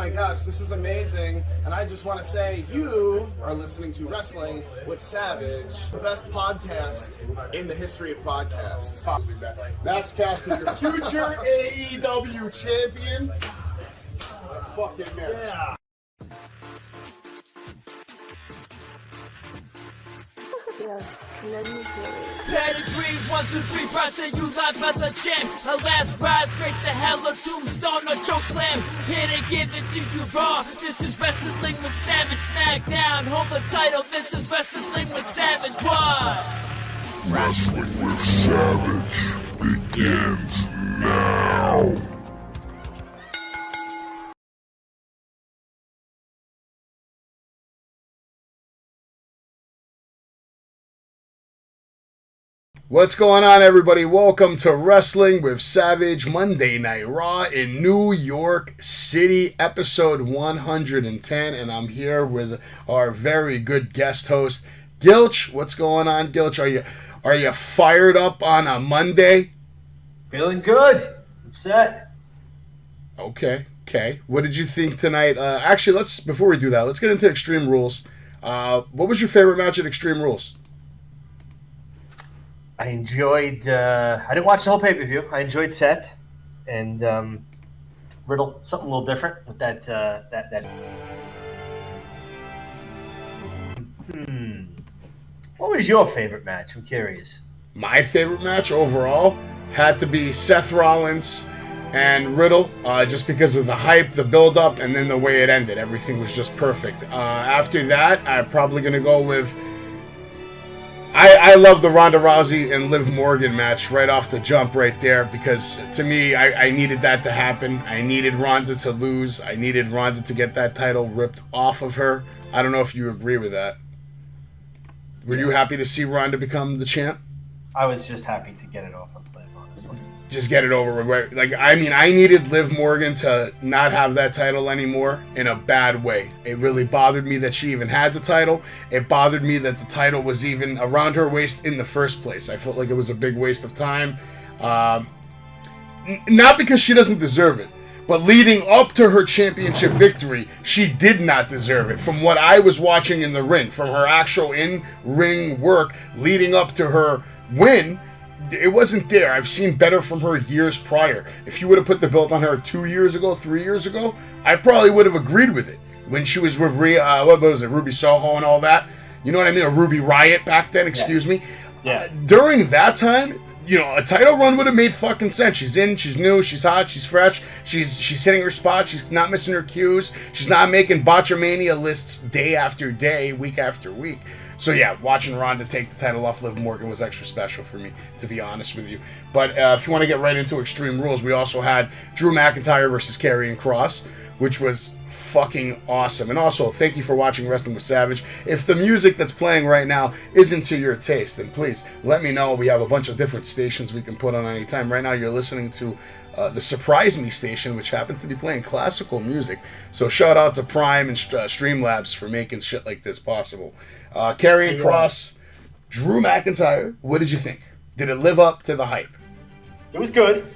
my gosh, this is amazing, and I just want to say you are listening to Wrestling with Savage, the best podcast in the history of podcasts. Max Caster, your future AEW champion. Fucking man. Yeah. Pedigree, 1, 2, 3, Roger, you live by the champ. A last ride straight to hell, a tombstone, a choke slam. Here to give it to you raw. This is Wrestling with Savage, Smackdown. Hold the title, this is Wrestling with Savage. What? Wrestling with Savage begins now. What's going on, everybody? Welcome to Wrestling with Savage Monday Night Raw in New York City, episode 110, and I'm here with our very good guest host, Gilch. What's going on, Gilch? Are you fired up on a Monday? Feeling good. I'm set. Okay. What did you think tonight? Actually, before we do that, let's get into Extreme Rules. What was your favorite match at Extreme Rules? I enjoyed. I didn't watch the whole pay-per-view. I enjoyed Seth and Riddle. Something a little different with that. What was your favorite match? I'm curious. My favorite match overall had to be Seth Rollins and Riddle, just because of the hype, the build-up, and then the way it ended. Everything was just perfect. After that, I'm probably going to go with... I love the Ronda Rousey and Liv Morgan match right off the jump right there, because to me, I needed that to happen. I needed Ronda to lose. I needed Ronda to get that title ripped off of her. I don't know if you agree with that. Were you happy to see Ronda become the champ? I was just happy to get it off of Liv, honestly. Just get it over with. Like, I mean, I needed Liv Morgan to not have that title anymore in a bad way. It really bothered me that she even had the title. It bothered me that the title was even around her waist in the first place. I felt like it was a big waste of time. Not because she doesn't deserve it, but leading up to her championship victory, she did not deserve it. From what I was watching in the ring, from her actual in-ring work leading up to her win, it wasn't there. I've seen better from her years prior. If you would have put the belt on her 2 years ago, 3 years ago, I probably would have agreed with it. When she was with Ruby Soho and all that. You know what I mean? Or Ruby Riott back then, excuse me. Yeah. During that time, you know, a title run would have made fucking sense. She's in, she's new, she's hot, she's fresh, she's hitting her spot, she's not missing her cues, she's not making botchamania lists day after day, week after week. So yeah, watching Ronda take the title off Liv Morgan was extra special for me, to be honest with you. But if you want to get right into Extreme Rules, we also had Drew McIntyre versus Carrion Cross, which was fucking awesome. And also, thank you for watching Wrestling with Savage. If the music that's playing right now isn't to your taste, then please let me know. We have a bunch of different stations we can put on anytime. Right now, you're listening to the Surprise Me station, which happens to be playing classical music. So shout out to Prime and Streamlabs for making shit like this possible. Carrion Cross, Drew McIntyre, what did you think? Did it live up to the hype? It was good.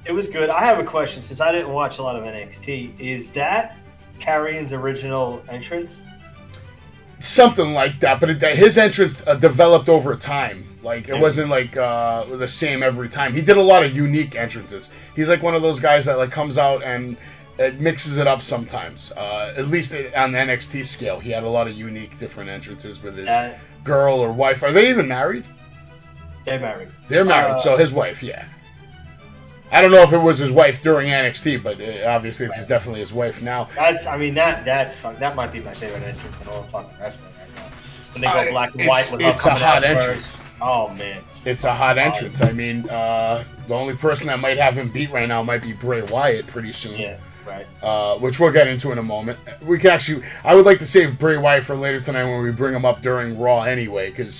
It was good. I have a question, since I didn't watch a lot of NXT. Is that Carrion's original entrance? Something like that, but his entrance developed over time. Like, it wasn't like the same every time. He did a lot of unique entrances. He's like one of those guys that like comes out and it mixes it up sometimes. At least on the NXT scale, he had a lot of unique, different entrances with his girl or wife. Are they even married? They're married. They're married, so his wife, yeah. I don't know if it was his wife during NXT, but obviously it's definitely his wife now. That might be my favorite entrance in all of fucking wrestling right now. When they go black and white with it's a hot entrance. First. Oh man, it's a hot entrance. I mean, the only person that might have him beat right now might be Bray Wyatt pretty soon. Yeah. Right. Which we'll get into in a moment. We can actually, I would like to save Bray Wyatt for later tonight when we bring him up during Raw anyway, because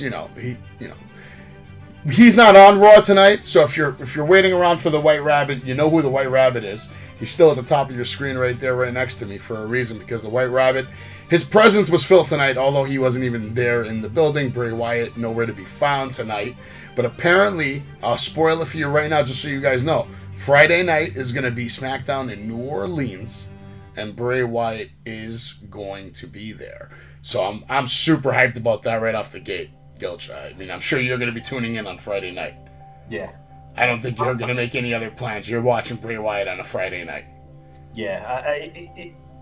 he's not on Raw tonight. So if you're waiting around for the White Rabbit, you know who the White Rabbit is. He's still at the top of your screen right there, right next to me, for a reason, because the White Rabbit, his presence was filled tonight, although he wasn't even there in the building. Bray Wyatt nowhere to be found tonight. But apparently, I'll spoil it for you right now, just so you guys know. Friday night is going to be SmackDown in New Orleans. and Bray Wyatt is going to be there. So I'm super hyped about that right off the gate, Gilch. I mean, I'm sure you're going to be tuning in on Friday night. Yeah. I don't think you're going to make any other plans. You're watching Bray Wyatt on a Friday night. Yeah,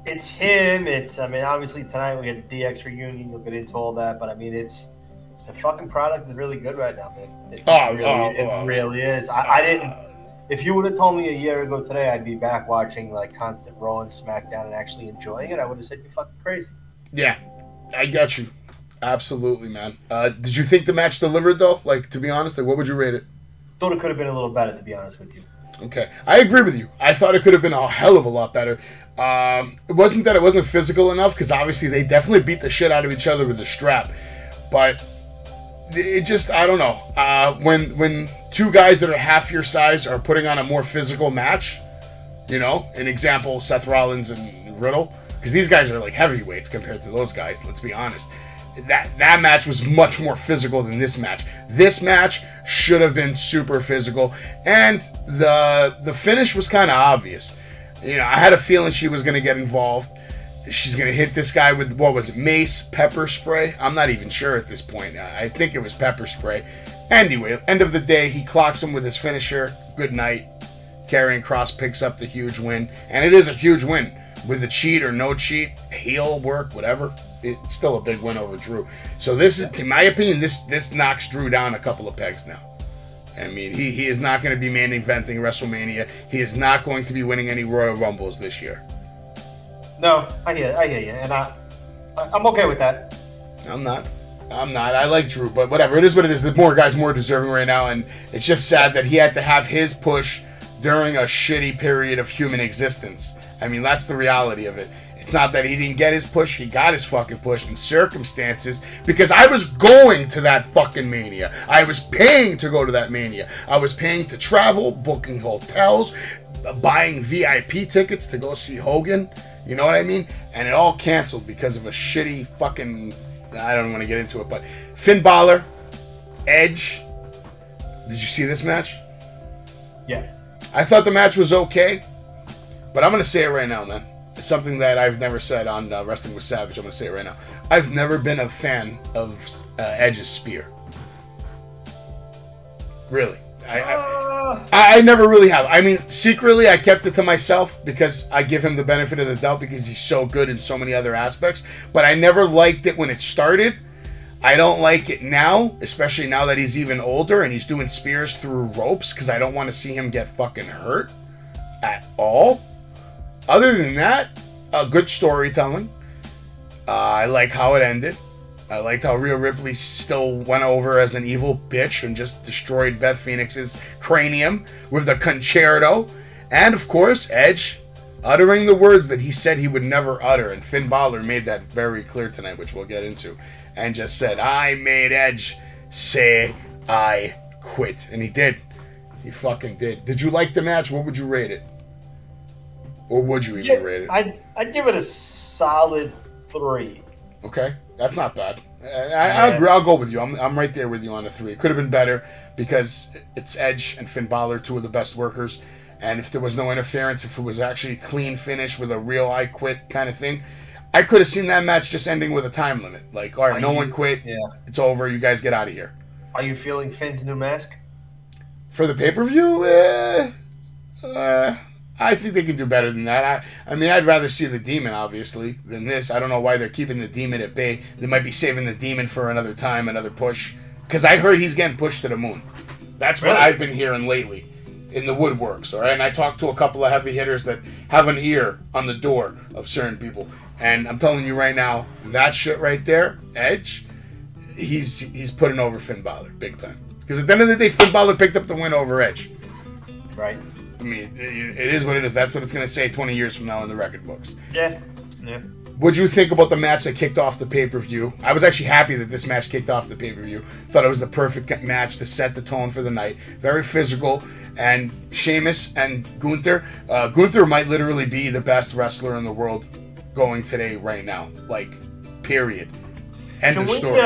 it's him. Obviously tonight we get the DX reunion. We'll get into all that, but the fucking product is really good right now, man. It really is. I didn't. If you would have told me a year ago today I'd be back watching like constant Raw and SmackDown and actually enjoying it, I would have said you're fucking crazy. Yeah, I get you. Absolutely, man. Did you think the match delivered though? Like, to be honest, like, what would you rate it? Thought it could have been a little better, to be honest with you. Okay, I agree with you. I thought it could have been a hell of a lot better. It wasn't that it wasn't physical enough, because obviously they definitely beat the shit out of each other with the strap. But it just, I don't know. When two guys that are half your size are putting on a more physical match, you know, an example, Seth Rollins and Riddle, because these guys are like heavyweights compared to those guys, let's be honest. That match was much more physical than this match. This match should have been super physical, and the finish was kind of obvious. You know, I had a feeling she was going to get involved. She's going to hit this guy with, what was it, mace, pepper spray? I'm not even sure at this point. I think it was pepper spray. Anyway, end of the day, he clocks him with his finisher. Good night. Karrion Kross picks up the huge win, and it is a huge win. With the cheat or no cheat, heel work, whatever, it's still a big win over Drew. So this is, in my opinion, this knocks Drew down a couple of pegs now. I mean, he is not going to be main eventing WrestleMania. He is not going to be winning any Royal Rumbles this year. No, I hear you, and I'm okay with that. I'm not. I like Drew, but whatever. It is what it is. The more guys more deserving right now, and it's just sad that he had to have his push during a shitty period of human existence. I mean, that's the reality of it. It's not that he didn't get his push. He got his fucking push in circumstances, because I was going to that fucking Mania. I was paying to go to that Mania. I was paying to travel, booking hotels, buying VIP tickets to go see Hogan. You know what I mean? And it all canceled because of a shitty fucking... I don't want to get into it, but Finn Balor, Edge. Did you see this match? Yeah. I thought the match was okay, but I'm going to say it right now, man. It's something that I've never said on Wrestling with Savage. I'm going to say it right now. I've never been a fan of Edge's spear. Really. I never really have. I mean, secretly, I kept it to myself because I give him the benefit of the doubt because he's so good in so many other aspects. But I never liked it when it started. I don't like it now, especially now that he's even older and he's doing spears through ropes, because I don't want to see him get fucking hurt at all. Other than that, good storytelling. I like how it ended. I liked how Rhea Ripley still went over as an evil bitch and just destroyed Beth Phoenix's cranium with the concerto. And, of course, Edge uttering the words that he said he would never utter. And Finn Balor made that very clear tonight, which we'll get into. And just said, I made Edge say I quit. And he did. He fucking did. Did you like the match? What would you rate it? Or would you even rate it? I'd give it a solid 3. Okay, that's not bad. I agree. I'll go with you. I'm right there with you on a 3. It could have been better because it's Edge and Finn Balor, two of the best workers. And if there was no interference, if it was actually a clean finish with a real I quit kind of thing, I could have seen that match just ending with a time limit. Like, all right, no one quit. Yeah. It's over. You guys get out of here. Are you feeling Finn's new mask? For the pay-per-view? I think they can do better than that. I mean, I'd rather see the Demon, obviously, than this. I don't know why they're keeping the Demon at bay. They might be saving the Demon for another time, another push. Because I heard he's getting pushed to the moon. That's what I've been hearing lately in the woodworks, all right? And I talked to a couple of heavy hitters that have an ear on the door of certain people. And I'm telling you right now, that shit right there, Edge, he's putting over Finn Balor big time. Because at the end of the day, Finn Balor picked up the win over Edge. Right. I mean, it is what it is. That's what it's going to say 20 years from now in the record books. Yeah. What'd you think about the match that kicked off the pay-per-view? I was actually happy that this match kicked off the pay-per-view. Thought it was the perfect match to set the tone for the night. Very physical. And Sheamus and Gunther. Gunther might literally be the best wrestler in the world going today right now. Like, period. End of story.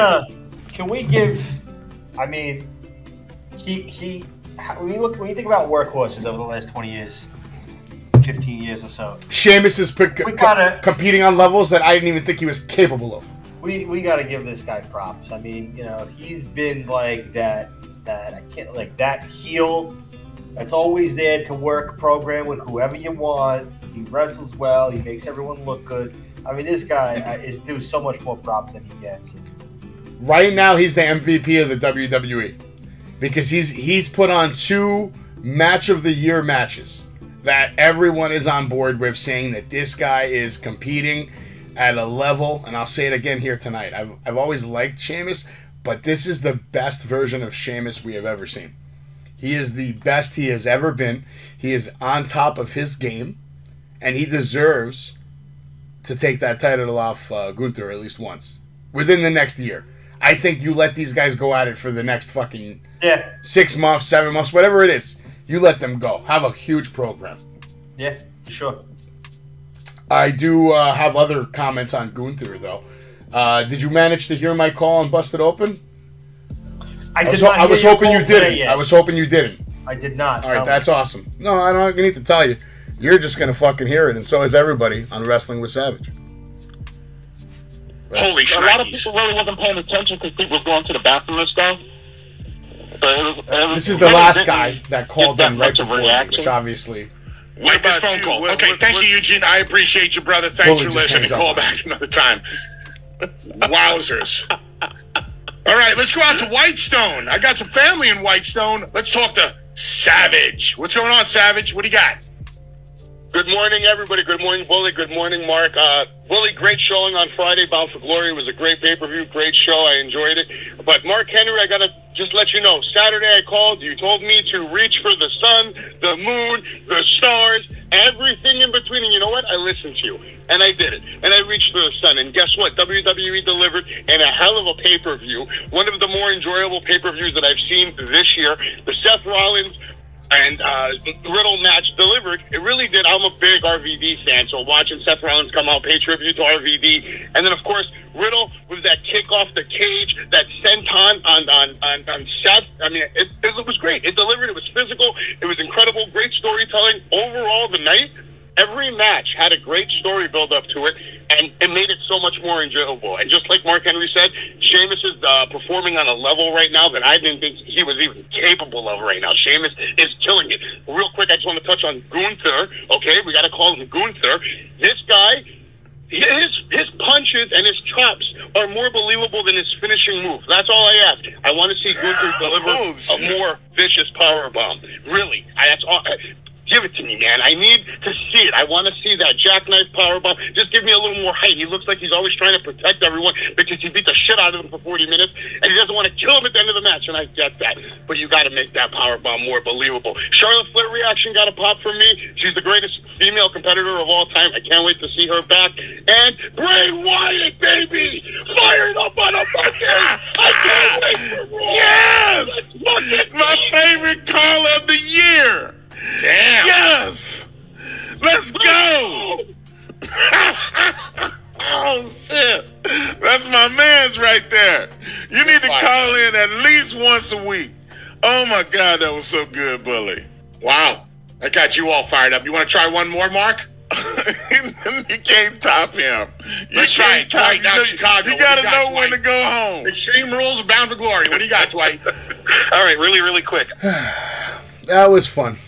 Can we give... I mean, when you think about workhorses over the last 20 years, 15 years or so. Sheamus is competing on levels that I didn't even think he was capable of. We got to give this guy props. I mean, you know, he's been like that heel that's always there to work a program with whoever you want. He wrestles well. He makes everyone look good. I mean, this guy is due so much more props than he gets. Right now, he's the MVP of the WWE because he's put on 2 match of the year matches that everyone is on board with, saying that this guy is competing at a level, and I'll say it again here tonight. I've always liked Sheamus, but this is the best version of Sheamus we have ever seen. He is the best he has ever been. He is on top of his game, and he deserves to take that title off Gunther at least once within the next year. I think you let these guys go at it for the next fucking 6 months, 7 months, whatever it is. You let them go. Have a huge program. Yeah, for sure. I do have other comments on Gunther, though. Did you manage to hear my call on Busted Open? I was hoping you didn't. I was hoping you didn't. I did not. All right, that's awesome. No, I don't need to tell you. You're just going to fucking hear it, and so is everybody on Wrestling with Savage. Holy shit. A lot of people really wasn't paying attention because people was going to the bathroom and stuff. This is the last guy that called in right before me, which obviously... Wait, this phone call. Okay, thank you, Eugene. I appreciate you, brother. Thanks for listening. Call back another time. Wowzers. All right, let's go out to Whitestone. I got some family in Whitestone. Let's talk to Savage. What's going on, Savage? What do you got? Good morning, everybody. Good morning, Bully. Good morning, Mark. Bully, great showing on Friday. Bound for Glory. It was a great pay-per-view. Great show. I enjoyed it. But Mark Henry, I got to just let you know, Saturday I called. You told me to reach for the sun, the moon, the stars, everything in between. And you know what? I listened to you. And I did it. And I reached for the sun. And guess what? WWE delivered in a hell of a pay-per-view. One of the more enjoyable pay-per-views that I've seen this year. The Seth Rollins and Riddle match delivered. It really did. I'm a big RVD fan, so watching Seth Rollins come out, pay tribute to RVD, and then of course Riddle with that kick off the cage, that senton on Seth. I mean, it was great. It delivered. It was physical. It was incredible. Great storytelling overall. The night. Every match had a great story build up to it, and it made it so much more enjoyable. And just like Mark Henry said, Sheamus is performing on a level right now that I didn't think he was even capable of right now. Sheamus is killing it. Real quick, I just want to touch on Gunther. Okay, we got to call him Gunther. This guy, his punches and his chops are more believable than his finishing move. That's all I ask. I want to see Gunther deliver a more vicious powerbomb. Really, that's all. Give it to me, man. I need to see it. I want to see that jackknife powerbomb. Just give me a little more height. He looks like he's always trying to protect everyone because he beat the shit out of them for 40 minutes, and he doesn't want to kill him at the end of the match, and I get that. But you got to make that powerbomb more believable. Charlotte Flair reaction got a pop from me. She's the greatest female competitor of all time. I can't wait to see her back. And Bray Wyatt, baby! Fired up on a bucket! I can't wait for Raw! Yes! My favorite call of the year! Damn. Yes! Let's go! Oh, shit. That's my man's right there. You need to call in at least once a week. Oh, my God, that was so good, Bully. Wow. That got you all fired up. You want to try one more, Mark? You can't top him. Let's try it. Dwight, now Chicago. You got to know when to go home. Extreme Rules of Bound for Glory. What do you got, Dwight? All right, really, really quick. That was fun.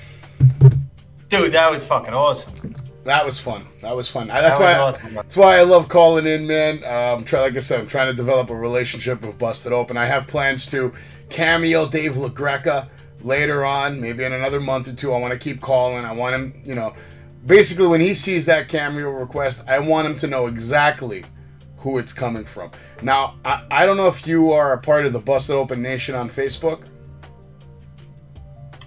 Dude, that was fucking awesome. That was fun. That's why I love calling in, man. Like I said, I'm trying to develop a relationship with Busted Open. I have plans to cameo Dave LaGreca later on, maybe in another month or two. I want to keep calling. I want him, basically when he sees that cameo request, I want him to know exactly who it's coming from. Now, I don't know if you are a part of the Busted Open Nation on Facebook.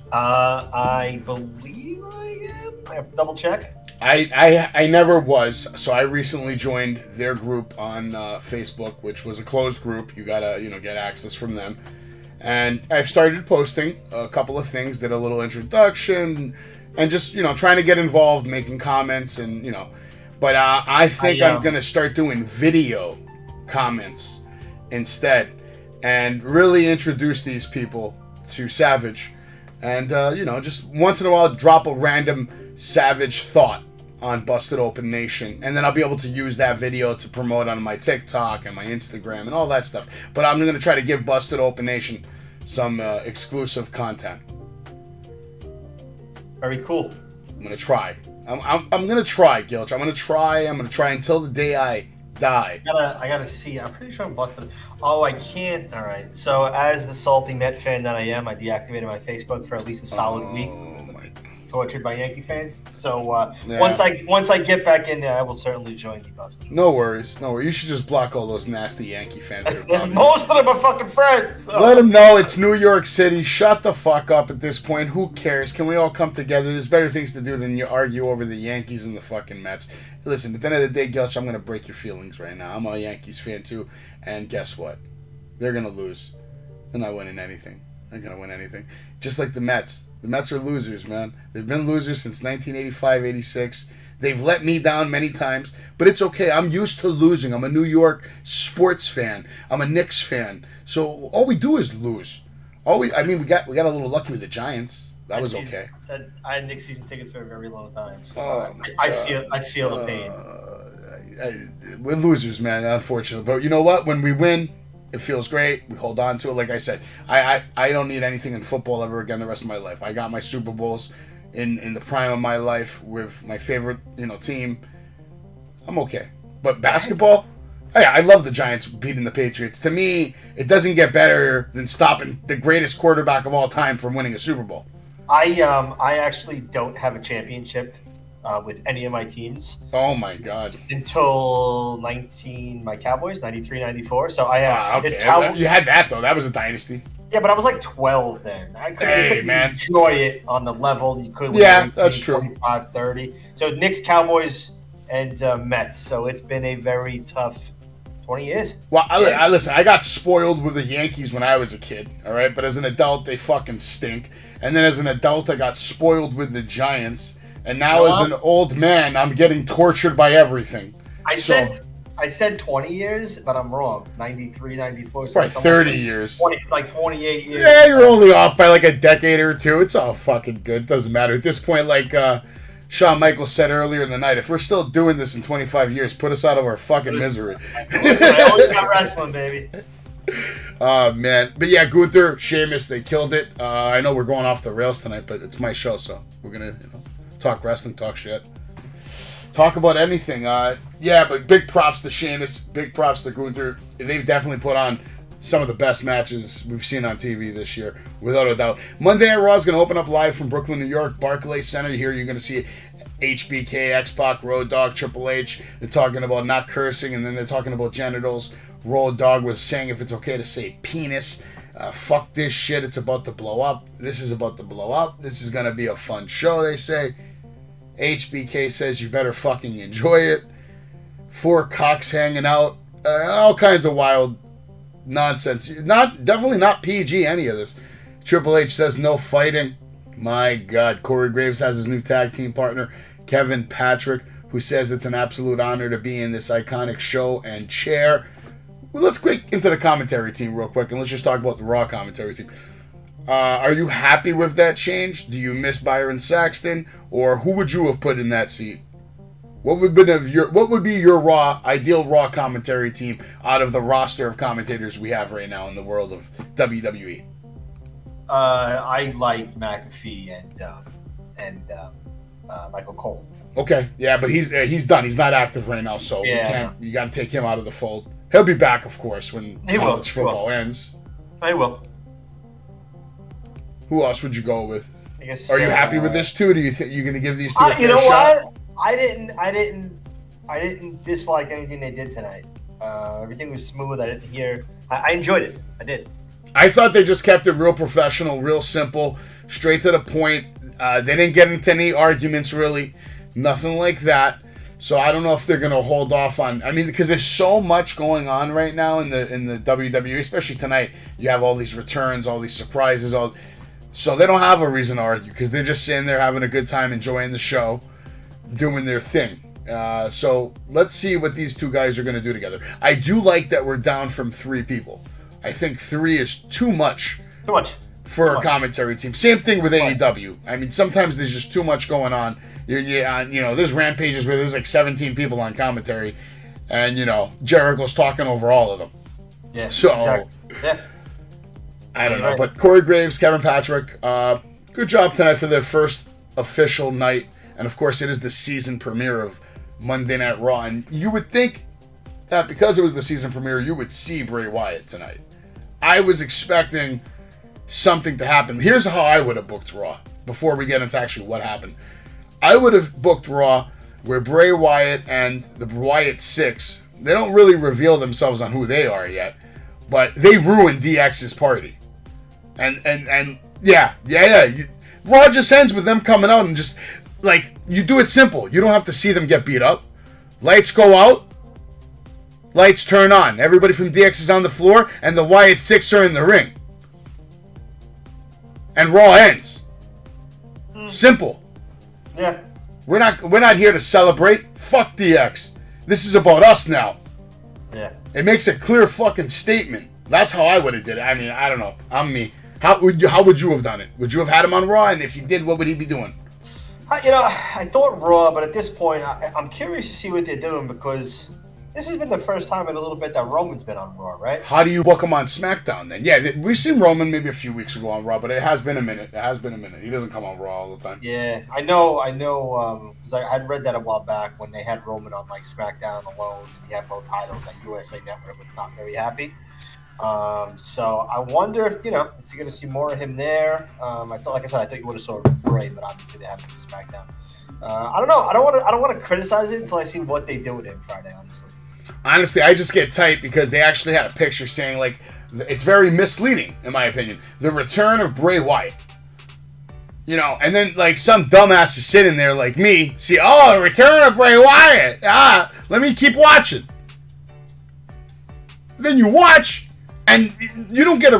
I believe I am. I have to double check. I never was, so I recently joined their group on Facebook, which was a closed group. You gotta, get access from them. And I've started posting a couple of things, did a little introduction, and just, trying to get involved, making comments, and, But I think I'm gonna start doing video comments instead, and really introduce these people to Savage. And, just once in a while, drop a random Savage thought on Busted Open Nation, and then I'll be able to use that video to promote on my TikTok and my Instagram and all that stuff. But I'm going to try to give Busted Open Nation some exclusive content. Very cool. I'm going to try. I'm going to try, Gilch. I'm going to try until the day I die. I gotta see. I'm pretty sure I'm busted. Oh, I can't. All right. So as the salty Met fan that I am, I deactivated my Facebook for at least a solid week. Tortured by Yankee fans. So Yeah. once I get back in there, I will certainly join the busted. No worries. You should just block all those nasty Yankee fans that are bothering you. Most of them are fucking friends. So. Let them know it's New York City. Shut the fuck up at this point. Who cares? Can we all come together? There's better things to do than you argue over the Yankees and the fucking Mets. Listen, at the end of the day, Gilch, I'm going to break your feelings right now. I'm a Yankees fan too. And guess what? They're going to lose. They're not winning anything. They're going to win anything. Just like the Mets. The Mets are losers, man. They've been losers since 1985-86. They've let me down many times, but it's okay. I'm used to losing. I'm a New York sports fan. I'm a Knicks fan. So all we do is lose. We got a little lucky with the Giants. That was okay. I had Knicks season tickets for a very long time. So I feel the pain. We're losers, man, unfortunately. But you know what? When we win, it feels great. We hold on to it. Like I said, I don't need anything in football ever again the rest of my life. I got my Super Bowls in the prime of my life with my favorite team. I'm okay. But basketball, I love the Giants beating the Patriots. To me, it doesn't get better than stopping the greatest quarterback of all time from winning a Super Bowl. I actually don't have a championship with any of my teams. Oh my God! Until my Cowboys, 93, 94. So I okay. You had that though. That was a dynasty. Yeah, but I was like 12 then. I couldn't enjoy it on the level you could. Yeah, that's true. 25, 30. So Knicks, Cowboys, and Mets. So it's been a very tough 20 years. Well, listen, I got spoiled with the Yankees when I was a kid, all right? But as an adult, they fucking stink. And then as an adult, I got spoiled with the Giants. And now as an old man, I'm getting tortured by everything. I said 20 years, but I'm wrong. 93, 94. It's probably 30 years. It's like 28 years. Yeah, you're only off by like a decade or two. It's all fucking good. Doesn't matter. At this point, like Shawn Michaels said earlier in the night, if we're still doing this in 25 years, put us out of our fucking misery. Listen, I always got wrestling, baby. Man. But yeah, Gunther, Sheamus, they killed it. I know we're going off the rails tonight, but it's my show, so we're going to talk wrestling, talk shit. Talk about anything. But big props to Sheamus, big props to Gunther. They've definitely put on some of the best matches we've seen on TV this year, without a doubt. Monday Night Raw is going to open up live from Brooklyn, New York, Barclays Center. Here you're going to see HBK, X-Pac, Road Dogg, Triple H. They're talking about not cursing, and then they're talking about genitals. Road Dogg was saying if it's okay to say penis. Fuck this shit. It's about to blow up. This is about to blow up. This is going to be a fun show, they say. HBK says you better fucking enjoy it. 4 cocks hanging out. All kinds of wild nonsense. Definitely not PG, any of this. Triple H says no fighting. My God. Corey Graves has his new tag team partner, Kevin Patrick, who says it's an absolute honor to be in this iconic show and chair. Well, let's quick into the commentary team real quick, and let's just talk about the Raw commentary team. Are you happy with that change? Do you miss Byron Saxton, or who would you have put in that seat? What would be your ideal Raw commentary team out of the roster of commentators we have right now in the world of WWE? I liked McAfee and Michael Cole. Okay, yeah, but he's done. He's not active right now, so you got to take him out of the fold. He'll be back, of course, when college football ends. I will. Who else would you go with? I guess. Are you happy with this too? Do you think you're going to give these two a fair you know shot? What? I didn't dislike anything they did tonight. Everything was smooth. I enjoyed it. I did. I thought they just kept it real professional, real simple, straight to the point. They didn't get into any arguments, really. Nothing like that. So I don't know if they're going to hold off on... because there's so much going on right now in the WWE, especially tonight. You have all these returns, all these surprises. So they don't have a reason to argue because they're just sitting there having a good time, enjoying the show, doing their thing. So let's see what these two guys are going to do together. I do like that we're down from 3 people. I think 3 is too much. Too much. For a commentary team. Same thing with AEW. Sometimes there's just too much going on. There's rampages where there's like 17 people on commentary, and Jericho's talking over all of them. Yeah. So, exactly. Yeah. I don't know, but Corey Graves, Kevin Patrick, good job tonight for their first official night, and of course it is the season premiere of Monday Night Raw, and you would think that because it was the season premiere, you would see Bray Wyatt tonight. I was expecting something to happen. Here's how I would have booked Raw before we get into actually what happened. I would have booked Raw where Bray Wyatt and the Wyatt Six, they don't really reveal themselves on who they are yet, but they ruined DX's party. And Raw just ends with them coming out and just, like, you do it simple. You don't have to see them get beat up. Lights go out. Lights turn on. Everybody from DX is on the floor, and the Wyatt Six are in the ring. And Raw ends. Simple. Yeah. We're not here to celebrate. Fuck DX. This is about us now. Yeah. It makes a clear fucking statement. That's how I would have did it. I mean, I don't know. I'm me. How would you have done it? Would you have had him on Raw? And if you did, what would he be doing? I thought Raw, but at this point, I'm curious to see what they're doing because this has been the first time in a little bit that Roman's been on Raw, right? How do you book him on SmackDown then? Yeah, we've seen Roman maybe a few weeks ago on Raw, but it has been a minute. He doesn't come on Raw all the time. Yeah, I know. Because I'd read that a while back when they had Roman on like SmackDown alone. And he had both titles. Like USA Network was not very happy. So I wonder if you're going to see more of him there. I thought you would have saw Bray, but obviously they have him in SmackDown. I don't know. I don't want to criticize it until I see what they do with him Friday. Honestly, I just get tight because they actually had a picture saying, like, it's very misleading, in my opinion. The return of Bray Wyatt. And then, like, some dumbass is sitting there like me, see, the return of Bray Wyatt. Let me keep watching. Then you watch, and you don't get a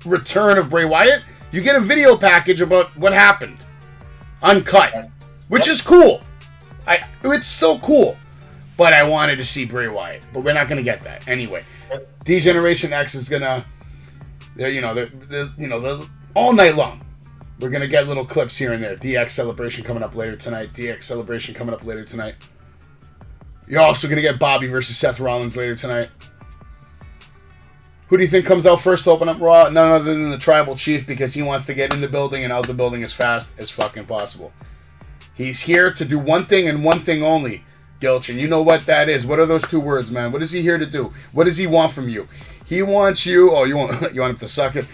return of Bray Wyatt. You get a video package about what happened. Uncut. Which is cool. It's still cool. But I wanted to see Bray Wyatt. But we're not going to get that. Anyway, D-Generation X is going to, they're all night long. We're going to get little clips here and there. DX Celebration coming up later tonight. You're also going to get Bobby versus Seth Rollins later tonight. Who do you think comes out first to open up Raw? None other than the Tribal Chief, because he wants to get in the building and out the building as fast as fucking possible. He's here to do one thing and one thing only. Gilch, and you know what that is. What are those two words, man? What is he here to do? What does he want from you? He wants you... Oh, you want him to suck it?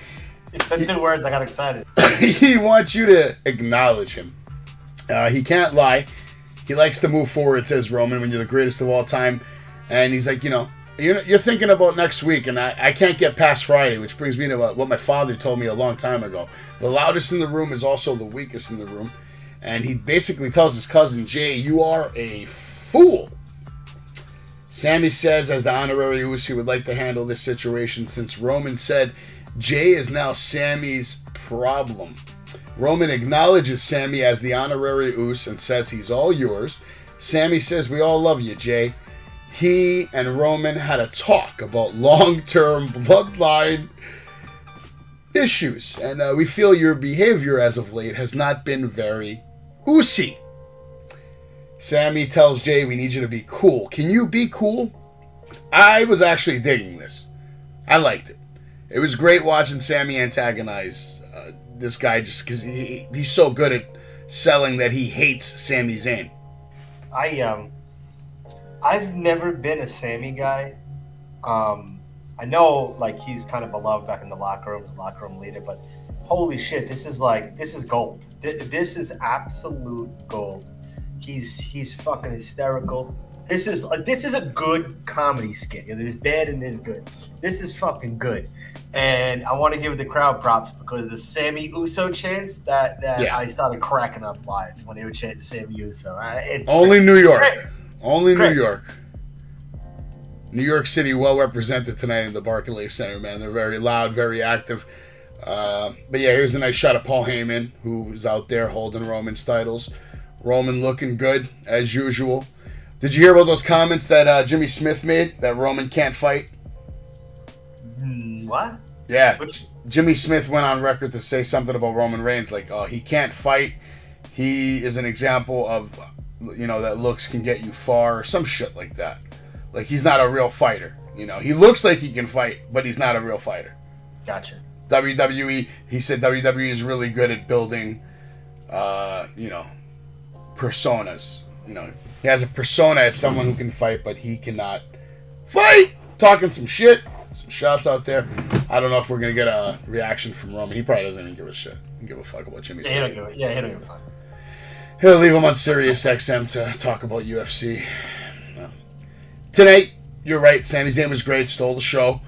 It's the two words. I got excited. He wants you to acknowledge him. He can't lie. He likes to move forward, says Roman, when you're the greatest of all time. And he's like, you're thinking about next week, and I can't get past Friday, which brings me to what my father told me a long time ago. The loudest in the room is also the weakest in the room. And he basically tells his cousin, Jay, you are a fool. Sammy says, as the honorary Uso, he would like to handle this situation since Roman said Jay is now Sammy's problem. Roman acknowledges Sammy as the honorary Uso and says he's all yours. Sammy says, we all love you, Jay. He and Roman had a talk about long-term bloodline issues, and we feel your behavior as of late has not been very Uso. Sammy tells Jay, we need you to be cool. Can you be cool? I was actually digging this. I liked it. It was great watching Sammy antagonize this guy just because he's so good at selling that he hates Sami Zayn. I've never been a Sammy guy. I know, like, he's kind of beloved back in the locker room, as locker room leader, but holy shit, this is gold. This is absolute gold. He's fucking hysterical. This is a good comedy skit. There's bad and there's good. This is fucking good. And I want to give the crowd props because the Sammy Uso chants that I started cracking up live when they were chanting Sammy Uso. Only New York. Great. Only New York. New York City well represented tonight in the Barclays Center, man. They're very loud, very active. But yeah, here's a nice shot of Paul Heyman, who's out there holding Roman's titles. Roman looking good, as usual. Did you hear about those comments that Jimmy Smith made, that Roman can't fight? What? Yeah. Jimmy Smith went on record to say something about Roman Reigns, like, he can't fight. he is an example of, that looks can get you far, or some shit like that. Like, he's not a real fighter. He looks like he can fight, but he's not a real fighter. Gotcha. WWE, he said WWE is really good at building, personas. He has a persona as someone who can fight, but he cannot fight. Talking some shit, some shots out there. I don't know if we're going to get a reaction from Roman. He probably doesn't even give a shit. He don't give a fuck about Jimmy. He don't give a fuck. He'll leave him on Sirius XM to talk about UFC. No. Tonight, you're right, Sami Zayn was great, stole the show.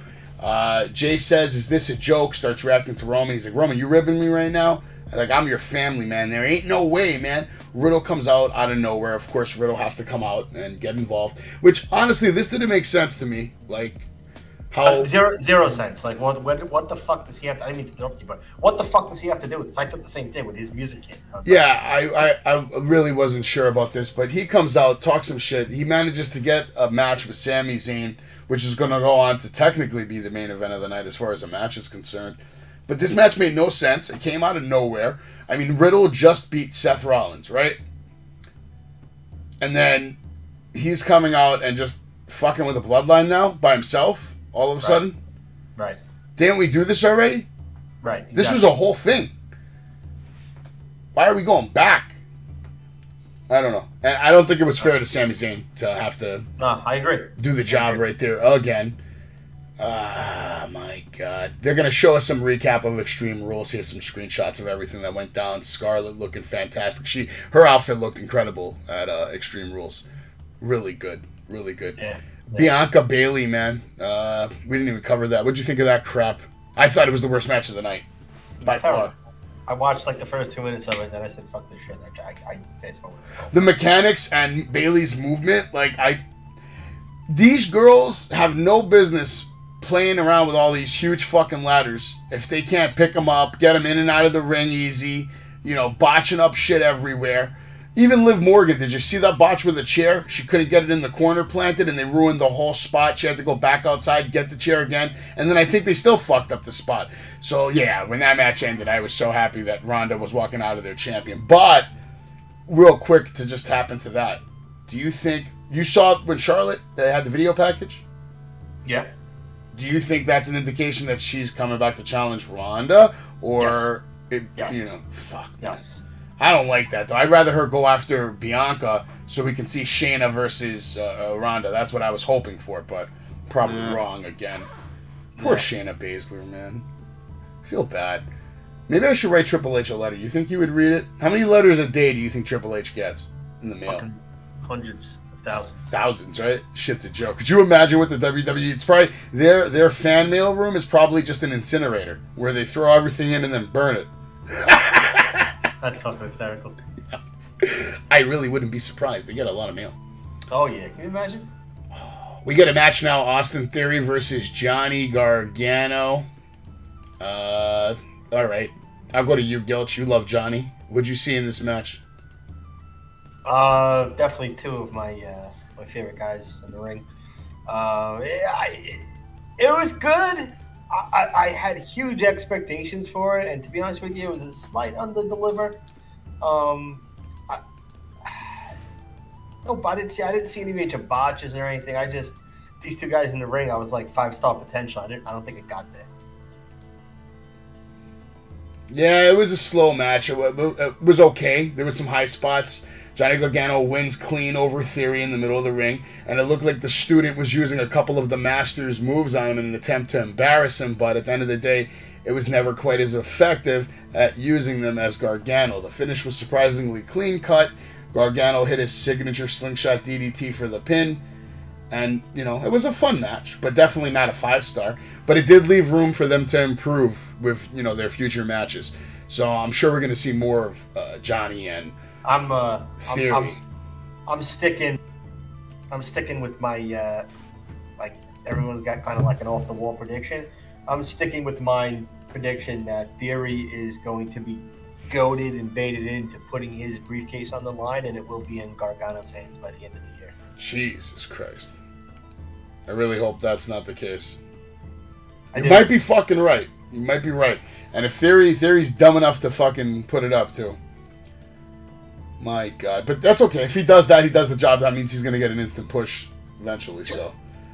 Jay says, is this a joke? Starts reacting to Roman. He's like, Roman, you ribbing me right now? Like, I'm your family, man. There ain't no way, man. Riddle comes out of nowhere. Of course, Riddle has to come out and get involved. Which, honestly, this didn't make sense to me. Like, how... Zero sense. Like, what the fuck does he have to... I didn't mean to interrupt you, but what the fuck does he have to do with this? I thought the same thing with his music kid. I really wasn't sure about this, but he comes out, talks some shit. He manages to get a match with Sami Zayn, which is going to go on to technically be the main event of the night as far as a match is concerned. But this match made no sense. It came out of nowhere. I mean, Riddle just beat Seth Rollins, right? And then he's coming out and just fucking with the bloodline now by himself all of a sudden. Right. Didn't we do this already? Right. Exactly. This was a whole thing. Why are we going back? I don't know. And I don't think it was fair to Sami Zayn to have to I agree. Do the job right there again. Ah, my God. They're going to show us some recap of Extreme Rules. Here's some screenshots of everything that went down. Scarlett looking fantastic. Her outfit looked incredible at Extreme Rules. Really good. Really good. Yeah. Bianca Bailey, man. We didn't even cover that. What'd you think of that crap? I thought it was the worst match of the night. By far. I watched like the first 2 minutes of it, then I said, fuck this shit. I fast forward. The mechanics and Bailey's movement, these girls have no business playing around with all these huge fucking ladders if they can't pick them up, get them in and out of the ring easy, botching up shit everywhere. Even Liv Morgan, did you see that botch with a chair? She couldn't get it in the corner planted and they ruined the whole spot. She had to go back outside, get the chair again, and then I think they still fucked up the spot. So yeah, when that match ended, I was so happy that Ronda was walking out of their champion. But real quick to just happen to that, do you think you saw when Charlotte they had the video package? Yeah. Do you think that's an indication that she's coming back to challenge Ronda? Or, fuck. Yes. I don't like that, though. I'd rather her go after Bianca so we can see Shayna versus Ronda. That's what I was hoping for, but probably wrong again. Poor Shayna Baszler, man. I feel bad. Maybe I should write Triple H a letter. You think he would read it? How many letters a day do you think Triple H gets in the mail? Fucking hundreds. Thousands. Thousands, right? Shit's a joke. Could you imagine what the WWE... It's probably... Their fan mail room is probably just an incinerator where they throw everything in and then burn it. That's fucking hysterical. I really wouldn't be surprised. They get a lot of mail. Oh, yeah. Can you imagine? We get a match now. Austin Theory versus Johnny Gargano. All right. I'll go to you, Gilch. You love Johnny. What'd you see in this match? Definitely two of my favorite guys in the ring. It was good. I had huge expectations for it, and to be honest with you, it was a slight under-deliver. I didn't see any major botches or anything. These two guys in the ring, I was like 5-star potential. I don't think it got there. Yeah, it was a slow match. It was okay. There was some high spots. Johnny Gargano wins clean over Theory in the middle of the ring, and it looked like the student was using a couple of the master's moves on him in an attempt to embarrass him, but at the end of the day, it was never quite as effective at using them as Gargano. The finish was surprisingly clean-cut. Gargano hit his signature slingshot DDT for the pin, and, it was a fun match, but definitely not a 5-star. But it did leave room for them to improve with, their future matches. So I'm sure we're going to see more of Johnny and Theory. I'm sticking with my everyone's got kind of like an off the wall prediction. I'm sticking with my prediction that Theory is going to be goaded and baited into putting his briefcase on the line, and it will be in Gargano's hands by the end of the year. Jesus Christ! I really hope that's not the case. You might be fucking right. You might be right. And if Theory's dumb enough to fucking put it up too. My God. But that's okay. If he does that, he does the job. That means he's going to get an instant push eventually. So,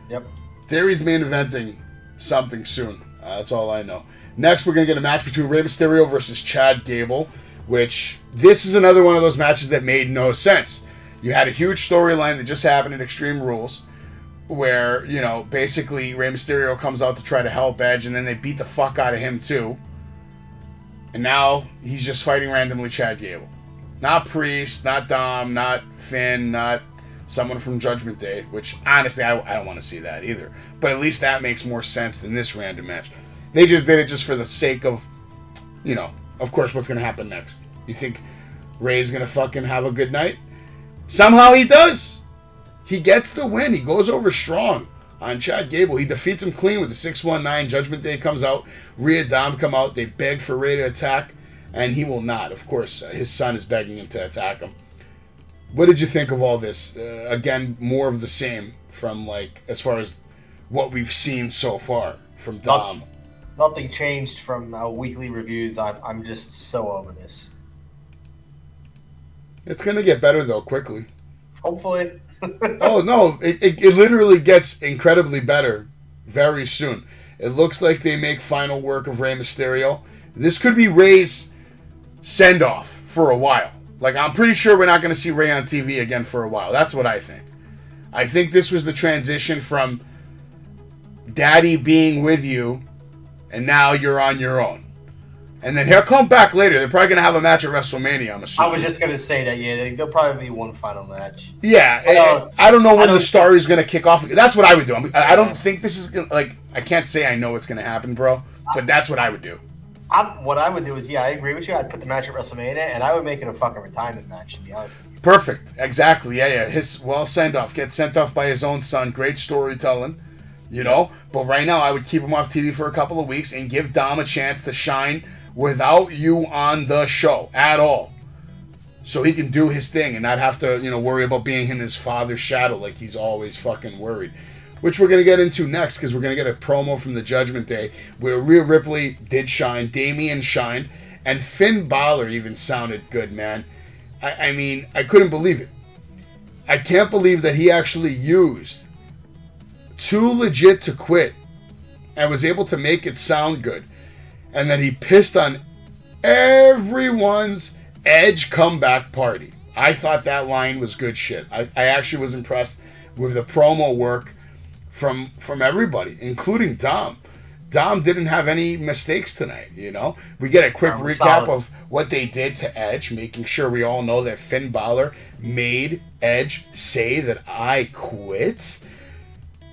Yep. Theory's main eventing something soon. That's all I know. Next, we're going to get a match between Rey Mysterio versus Chad Gable, which this is another one of those matches that made no sense. You had a huge storyline that just happened in Extreme Rules where, you know, basically Rey Mysterio comes out to try to help Edge, and then they beat the fuck out of him too. And now he's just fighting randomly Chad Gable. Not Priest, not Dom, not Finn, not someone from Judgment Day, which honestly I don't want to see that either. But at least that makes more sense than this random match. They just did it just for the sake of, you know, of course, what's going to happen next? You think Ray's going to fucking have a good night? Somehow he does. He gets the win. He goes over strong on Chad Gable. He defeats him clean with a 619. Judgment Day comes out. Rhea Dom come out. They beg for Ray to attack, and he will not. Of course, his son is begging him to attack him. What did you think of all this? Again, more of the same from, like, as far as what we've seen so far from Dom. Nothing changed from weekly reviews. I'm just so over this. It's going to get better, though, quickly. Hopefully. Oh, no. It literally gets incredibly better very soon. It looks like they make final work of Rey Mysterio. This could be Rey's send-off for a while. Like, I'm pretty sure we're not going to see Rey on TV again for a while. That's what I think. I think this was the transition from Daddy being with you, and now you're on your own. And then he'll come back later. They're probably going to have a match at WrestleMania, I'm assuming. I was just going to say that, yeah. There'll probably be one final match. Yeah. I don't know when the story is going to kick off. That's what I would do. I don't think this is going to, like, I can't say I know what's going to happen, bro. But that's what I would do. What I would do is, I agree with you. I'd put the match at WrestleMania, and I would make it a fucking retirement match, to be honest with you. Perfect. Exactly. Yeah. His, send-off. Gets sent off by his own son. Great storytelling. You know? But right now, I would keep him off TV for a couple of weeks and give Dom a chance to shine without you on the show at all. So he can do his thing and not have to, worry about being in his father's shadow like he's always fucking worried. Which we're going to get into next, because we're going to get a promo from the Judgment Day where Rhea Ripley did shine, Damian shined, and Finn Balor even sounded good, man. I mean, I couldn't believe it. I can't believe that he actually used Too Legit to Quit and was able to make it sound good. And then he pissed on everyone's Edge comeback party. I thought that line was good shit. I actually was impressed with the promo work from everybody, including Dom. Dom didn't have any mistakes tonight, We get a quick recap of what they did to Edge, making sure we all know that Finn Balor made Edge say that I quit.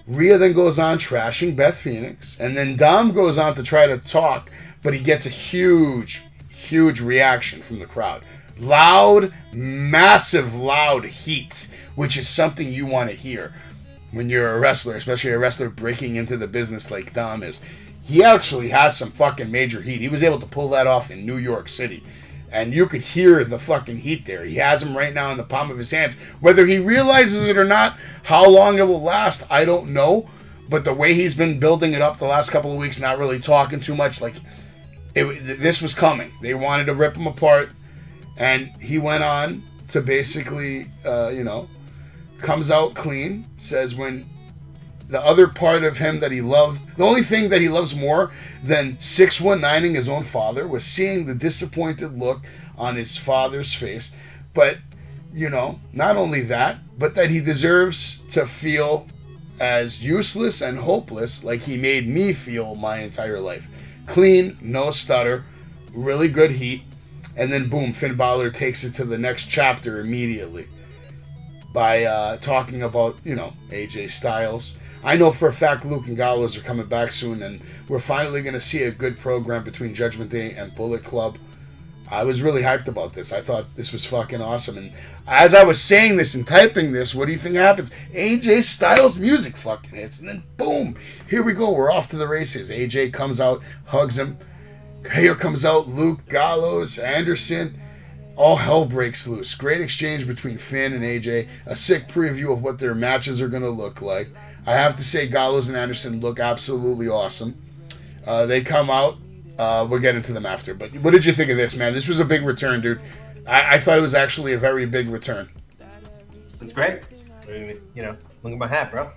Rhea then goes on trashing Beth Phoenix, and then Dom goes on to try to talk, but he gets a huge, huge reaction from the crowd. Loud, massive, loud heat, which is something you want to hear when you're a wrestler, especially a wrestler breaking into the business like Dom is. He actually has some fucking major heat. He was able to pull that off in New York City. And you could hear the fucking heat there. He has him right now in the palm of his hands. Whether he realizes it or not, how long it will last, I don't know. But the way he's been building it up the last couple of weeks, not really talking too much, this was coming. They wanted to rip him apart. And he went on to basically, comes out clean, says when the other part of him that he loved, the only thing that he loves more than 619ing his own father was seeing the disappointed look on his father's face. But, not only that, but that he deserves to feel as useless and hopeless like he made me feel my entire life. Clean, no stutter, really good heat. And then boom, Finn Balor takes it to the next chapter immediately by talking about, AJ Styles. I know for a fact Luke and Gallows are coming back soon, and we're finally going to see a good program between Judgment Day and Bullet Club. I was really hyped about this. I thought this was fucking awesome. And as I was saying this and typing this, what do you think happens? AJ Styles music fucking hits, and then boom, here we go. We're off to the races. AJ comes out, hugs him. Here comes out Luke, Gallows, Anderson. All hell breaks loose. Great exchange between Finn and AJ. A sick preview of what their matches are going to look like. I have to say Gallows and Anderson look absolutely awesome. They come out. We'll get into them after. But what did you think of this, man? This was a big return, dude. I thought it was actually a very big return. That's great. You know, look at my hat, bro.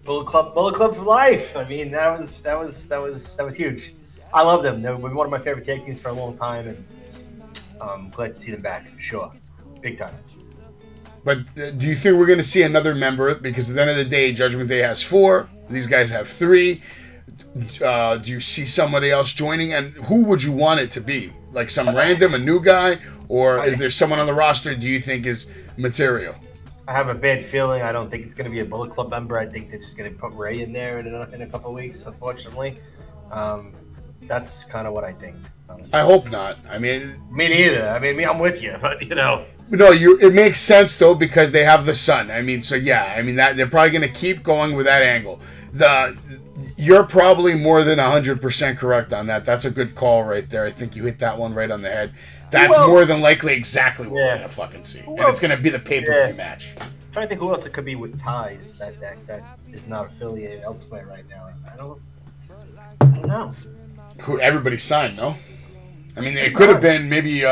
Bullet Club for life. I mean, that was huge. I love them. They were one of my favorite tag teams for a long time, and I'm glad to see them back for sure, big time. But do you think we're going to see another member? Because at the end of the day, Judgment Day has 4. These guys have 3. Do you see somebody else joining? And who would you want it to be? Like some random, a new guy? Or is there someone on the roster do you think is material? I have a bad feeling. I don't think it's going to be a Bullet Club member. I think they're just going to put Rey in there in a couple of weeks, unfortunately. That's kind of what I think, honestly. I hope not. I mean... Me neither. I mean, I'm with you, but, you know... No, it makes sense, though, because they have the son. I mean, so, yeah. I mean, that they're probably going to keep going with that angle. You're probably more than 100% correct on that. That's a good call right there. I think you hit that one right on the head. That's more than likely exactly what we're going to fucking see. And it's going to be the pay-per-view match. I'm trying to think who else it could be with ties that is not affiliated elsewhere right now. I don't know. Who everybody signed, no? I mean, it could have been maybe...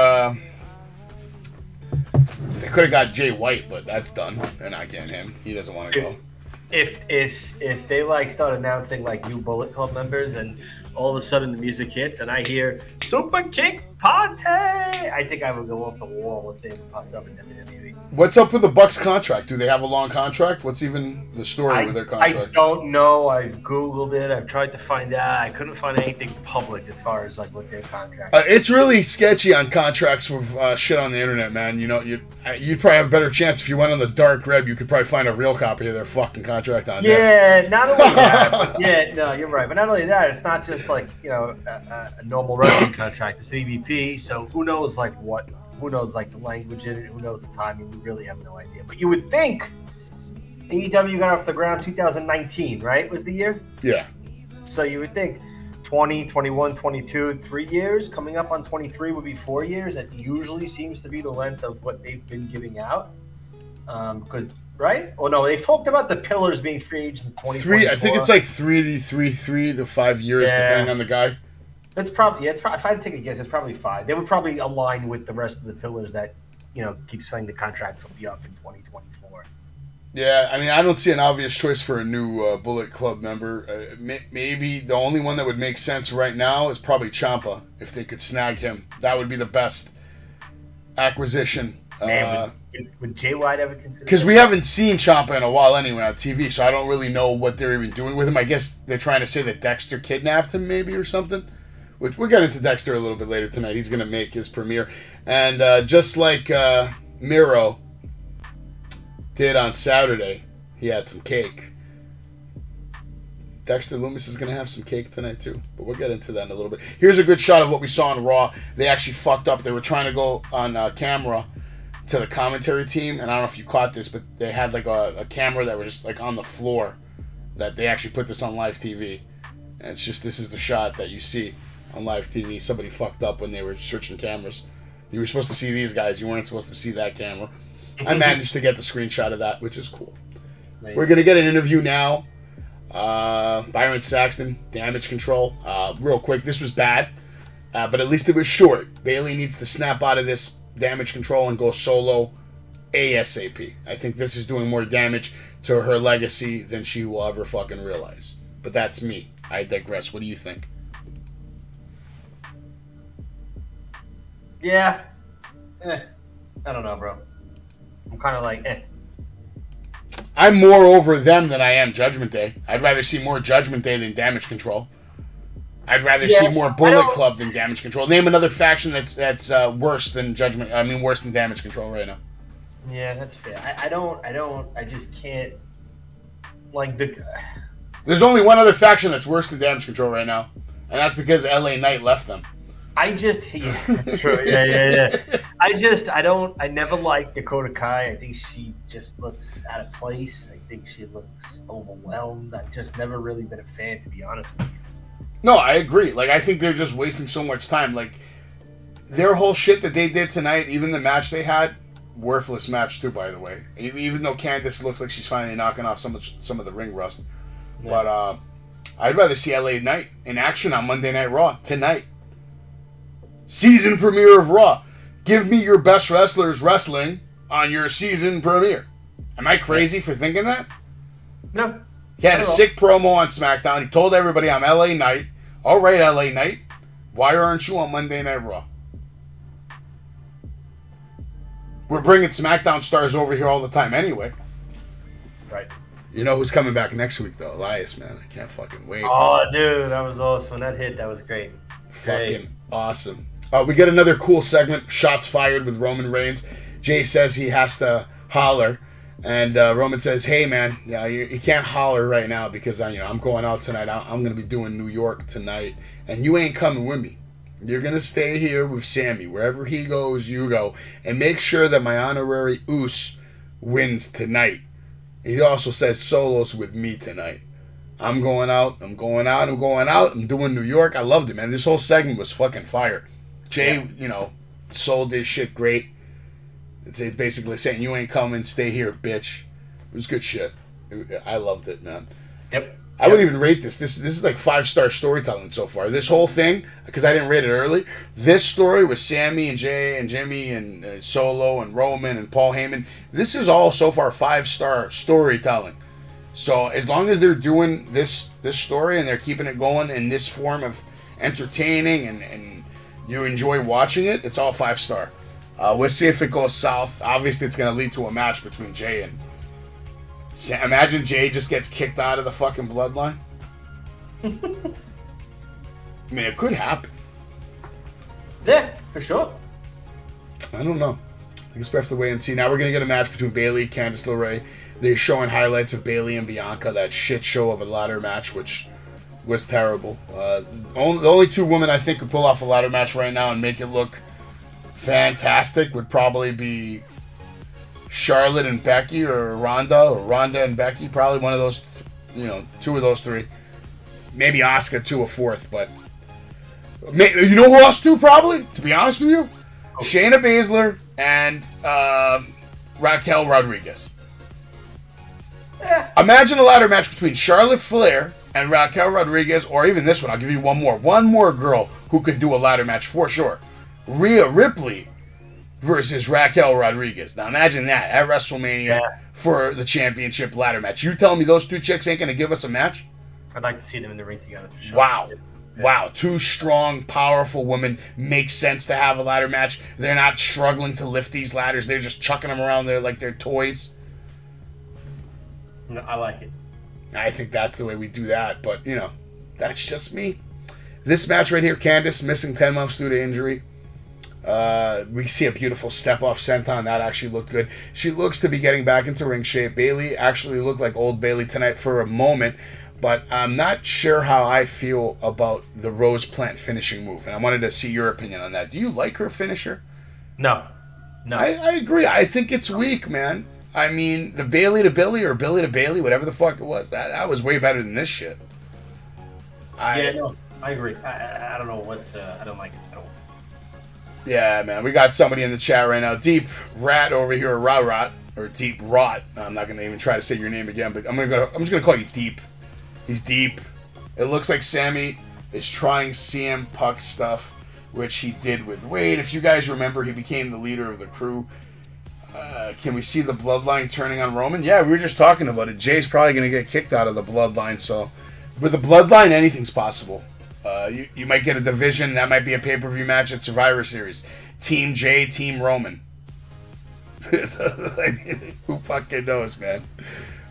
They could have got Jay White, but that's done. They're not getting him. He doesn't want to go. If they like start announcing like new Bullet Club members and all of a sudden the music hits and I hear Super Kick Party, I think I would go off the wall if they popped up in WWE. What's up with the Bucks contract? Do they have a long contract? What's even the story with their contract? I don't know. I've Googled it. I've tried to find out. I couldn't find anything public as far as like what their contract is. It's really sketchy on contracts with shit on the internet, man. You know, you'd probably have a better chance if you went on the dark web. You could probably find a real copy of their fucking contract on there. Yeah, not only that, but no, you're right. But not only that, it's not just like, you know, a normal wrestling contract. It's EVP, so who knows like what. Who knows, like, the language in it? Who knows the timing? We really have no idea. But you would think AEW got off the ground 2019, right? Was the year? Yeah. So you would think 20, 21, 22, 3 years. Coming up on 23 would be 4 years. That usually seems to be the length of what they've been giving out. Because, right? Oh, no, they've talked about the pillars being free agents in 2024. I think it's like 3 to 5 years, depending on the guy. It's probably, if I had to take a guess, it's probably 5. They would probably align with the rest of the pillars that, you know, keep saying the contracts will be up in 2024. Yeah, I mean, I don't see an obvious choice for a new Bullet Club member. Maybe the only one that would make sense right now is probably Ciampa, if they could snag him. That would be the best acquisition. Man, would Jay White ever consider? Because we haven't seen Ciampa in a while anyway on TV, so I don't really know what they're even doing with him. I guess they're trying to say that Dexter kidnapped him, maybe, or something. Which we'll get into Dexter a little bit later tonight. He's going to make his premiere. And just like Miro did on Saturday, he had some cake. Dexter Lumis is going to have some cake tonight too. But we'll get into that in a little bit. Here's a good shot of what we saw on Raw. They actually fucked up. They were trying to go on camera to the commentary team. And I don't know if you caught this, but they had like a camera that was just like on the floor. That they actually put this on live TV. And it's just, this is the shot that you see on live TV. Somebody fucked up when they were switching cameras. You were supposed to see these guys. You weren't supposed to see that camera. I managed to get the screenshot of that, which is cool. Nice. We're going to get an interview now. Byron Saxton, Damage Control. Real quick, this was bad, but at least it was short. Bayley needs to snap out of this Damage Control and go solo ASAP. I think this is doing more damage to her legacy than she will ever fucking realize. But that's me. I digress. What do you think? Yeah. I don't know, bro. I'm kind of like, I'm more over them than I am Judgment Day. I'd rather see more Judgment Day than Damage Control. I'd rather see more Bullet Club than Damage Control. Name another faction that's worse than Judgment. I mean, worse than Damage Control right now. Yeah, that's fair. I just can't. Like There's only one other faction that's worse than Damage Control right now, and that's because LA Knight left them. Yeah, that's true. Yeah. I never liked Dakota Kai. I think she just looks out of place. I think she looks overwhelmed. I've just never really been a fan, to be honest with you. No, I agree. Like, I think they're just wasting so much time. Like, their whole shit that they did tonight, even the match they had, worthless match too, by the way. Even though Candice looks like she's finally knocking off some of the ring rust. Yeah. But I'd rather see LA Knight in action on Monday Night Raw tonight. Season premiere of Raw. give me your best wrestlers wrestling on your season premiere. Am I crazy for thinking that? No. He had a sick promo on SmackDown. He told everybody, I'm LA Knight. All right, LA Knight. Why aren't you on Monday Night Raw? We're bringing SmackDown stars over here all the time anyway. Right. You know who's coming back next week, though? Elias, man. I can't fucking wait. Oh, dude, that was awesome. When that hit, that was great. Fucking awesome. We get another cool segment, Shots Fired with Roman Reigns. Jay says he has to holler. And Roman says, hey, man, you can't holler right now because I'm going out tonight. I'm going to be doing New York tonight. And you ain't coming with me. You're going to stay here with Sammy. Wherever he goes, you go. And make sure that my honorary Oos wins tonight. He also says solos with me tonight. I'm going out. I'm doing New York. I loved it, man. This whole segment was fucking fire. Jay, sold this shit great. It's basically saying, you ain't coming, stay here, bitch. It was good shit. I loved it, man. Yep. I wouldn't even rate this. This is like 5-star storytelling so far. This whole thing, because I didn't rate it early, this story with Sammy and Jay and Jimmy and Solo and Roman and Paul Heyman, this is all so far 5-star storytelling. So as long as they're doing this story and they're keeping it going in this form of entertaining and you enjoy watching it, it's all 5-star. We'll see if it goes south. Obviously, it's going to lead to a match between Jay and... Imagine Jay just gets kicked out of the fucking bloodline. I mean, it could happen. Yeah, for sure. I don't know. I guess we have to wait and see. Now we're going to get a match between Bayley, Candice LeRae. They're showing highlights of Bayley and Bianca, that shit show of a ladder match, which was terrible. The only two women I think could pull off a ladder match right now and make it look fantastic would probably be Charlotte and Becky, or Ronda and Becky. Probably one of those, two of those three. Maybe Asuka too, a fourth. But you know who else too? Probably, to be honest with you, Shayna Baszler and Raquel Rodriguez. Imagine a ladder match between Charlotte Flair and Raquel Rodriguez, or even this one. I'll give you one more girl who could do a ladder match for sure. Rhea Ripley versus Raquel Rodriguez. Now imagine that at WrestleMania for the championship ladder match. You telling me those two chicks ain't going to give us a match? I'd like to see them in the ring together for sure. Wow. Wow. Two strong, powerful women. Makes sense to have a ladder match. They're not struggling to lift these ladders. They're just chucking them around there like they're toys. No, I like it. I think that's the way we do that. But, that's just me. This match right here, Candice missing 10 months due to injury. We see a beautiful step-off senton. That actually looked good. She looks to be getting back into ring shape. Bayley actually looked like old Bayley tonight for a moment, but I'm not sure how I feel about the Rose Plant finishing move, and I wanted to see your opinion on that. Do you like her finisher? No. I agree. I think it's weak, man. I mean, the Bayley to Billy or Billy to Bayley, whatever the fuck it was, that was way better than this shit. I agree. I don't know what... I don't like it at all. Yeah, man, we got somebody in the chat right now. Deep Rat over here, Rot, or Deep Rot. I'm not gonna even try to say your name again, but I'm just gonna call you Deep. He's Deep. It looks like Sammy is trying CM Punk stuff, which he did with Wade. If you guys remember, he became the leader of the crew. Can we see the bloodline turning on Roman? Yeah, we were just talking about it. Jay's probably gonna get kicked out of the bloodline, so with the bloodline, anything's possible. You might get a division. That might be a pay-per-view match at Survivor Series. Team J, Team Roman. I mean, who fucking knows, man?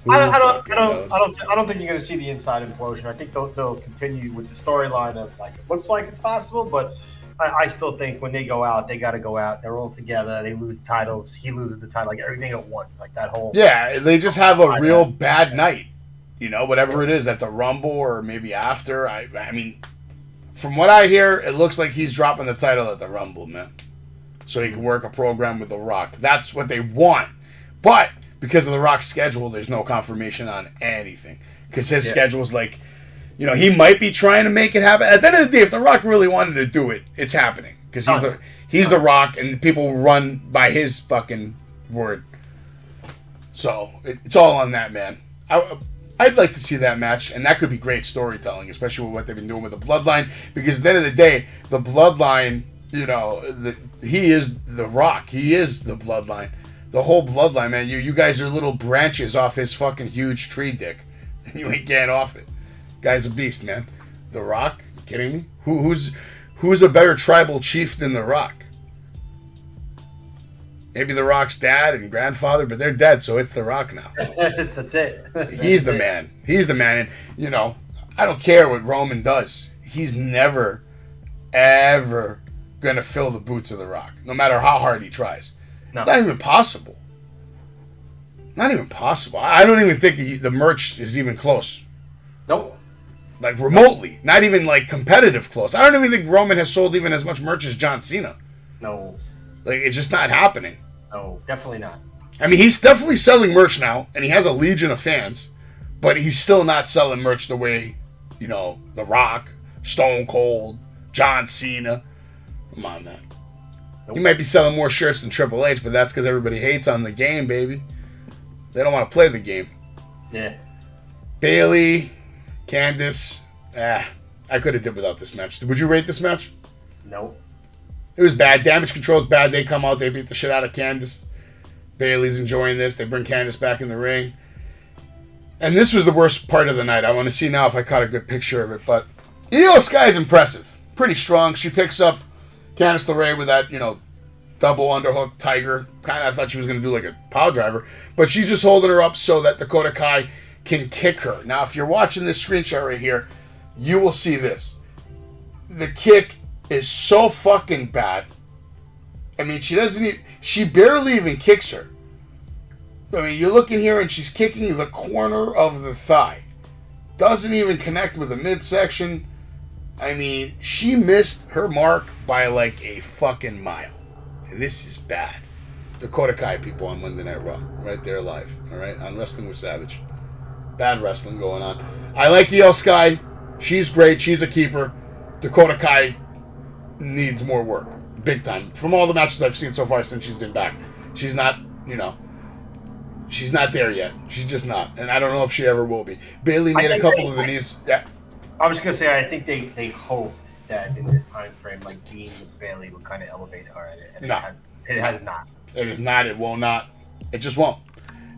I don't think you're going to see the inside implosion. I think they'll continue with the storyline of like it looks like it's possible, but I still think when they go out, they got to go out. They're all together. They lose the titles. He loses the title. Like everything at once. Like that whole. Yeah, they just have a real bad night. Whatever it is at the Rumble or maybe after. I mean. From what I hear, it looks like he's dropping the title at the Rumble, man. So he can work a program with The Rock. That's what they want. But because of The Rock's schedule, there's no confirmation on anything. Because his schedule's like, he might be trying to make it happen. At the end of the day, if The Rock really wanted to do it, it's happening. Because he's the Rock, and people run by his fucking word. So it's all on that, man. I'd like to see that match, and that could be great storytelling, especially with what they've been doing with the Bloodline, because at the end of the day, the Bloodline, he is the Rock. He is the bloodline. The whole bloodline, man. You guys are little branches off his fucking huge tree dick. And you ain't getting off it. Guy's a beast, man. The Rock? You kidding me? Who's a better tribal chief than The Rock? Maybe The Rock's dad and grandfather, but they're dead, so it's The Rock now. That's it. He's the man. He's the man. And, I don't care what Roman does. He's never, ever going to fill the boots of The Rock, no matter how hard he tries. No. It's not even possible. Not even possible. I don't even think the merch is even close. Nope. Like, remotely. Not even, like, competitive close. I don't even think Roman has sold even as much merch as John Cena. No. Like, it's just not happening. No, definitely not. I mean, he's definitely selling merch now, and he has a legion of fans, but he's still not selling merch the way, The Rock, Stone Cold, John Cena. Come on, man. Nope. He might be selling more shirts than Triple H, but that's because everybody hates on the game, baby. They don't want to play the game. Yeah. Bayley, Candice. I could have did without this match. Would you rate this match? Nope. It was bad. Damage control's bad. They come out. They beat the shit out of Candice. Bayley's enjoying this. They bring Candice back in the ring. And this was the worst part of the night. I want to see now if I caught a good picture of it. But Io Sky's impressive. Pretty strong. She picks up Candice LeRae with that, double underhook tiger. Kind of, I thought she was going to do like a power driver. But she's just holding her up so that Dakota Kai can kick her. Now, if you're watching this screenshot right here, you will see this. The kick is so fucking bad. I mean, she barely even kicks her. I mean, you're looking here and she's kicking the corner of the thigh. Doesn't even connect with the midsection. I mean, she missed her mark by like a fucking mile. This is bad. Dakota Kai, people, on Monday Night Raw. Right there live. All right? On Wrestling with Savage. Bad wrestling going on. I like Io Sky. She's great. She's a keeper. Dakota Kai needs more work. Big time. From all the matches I've seen so far since she's been back. She's not, she's not there yet. She's just not. And I don't know if she ever will be. Bayley made a couple of the knees. Yeah. I was going to say, I think they hope that in this time frame, like, being with Bayley will kind of elevate her. And no. It has not. It is not. It will not. It just won't.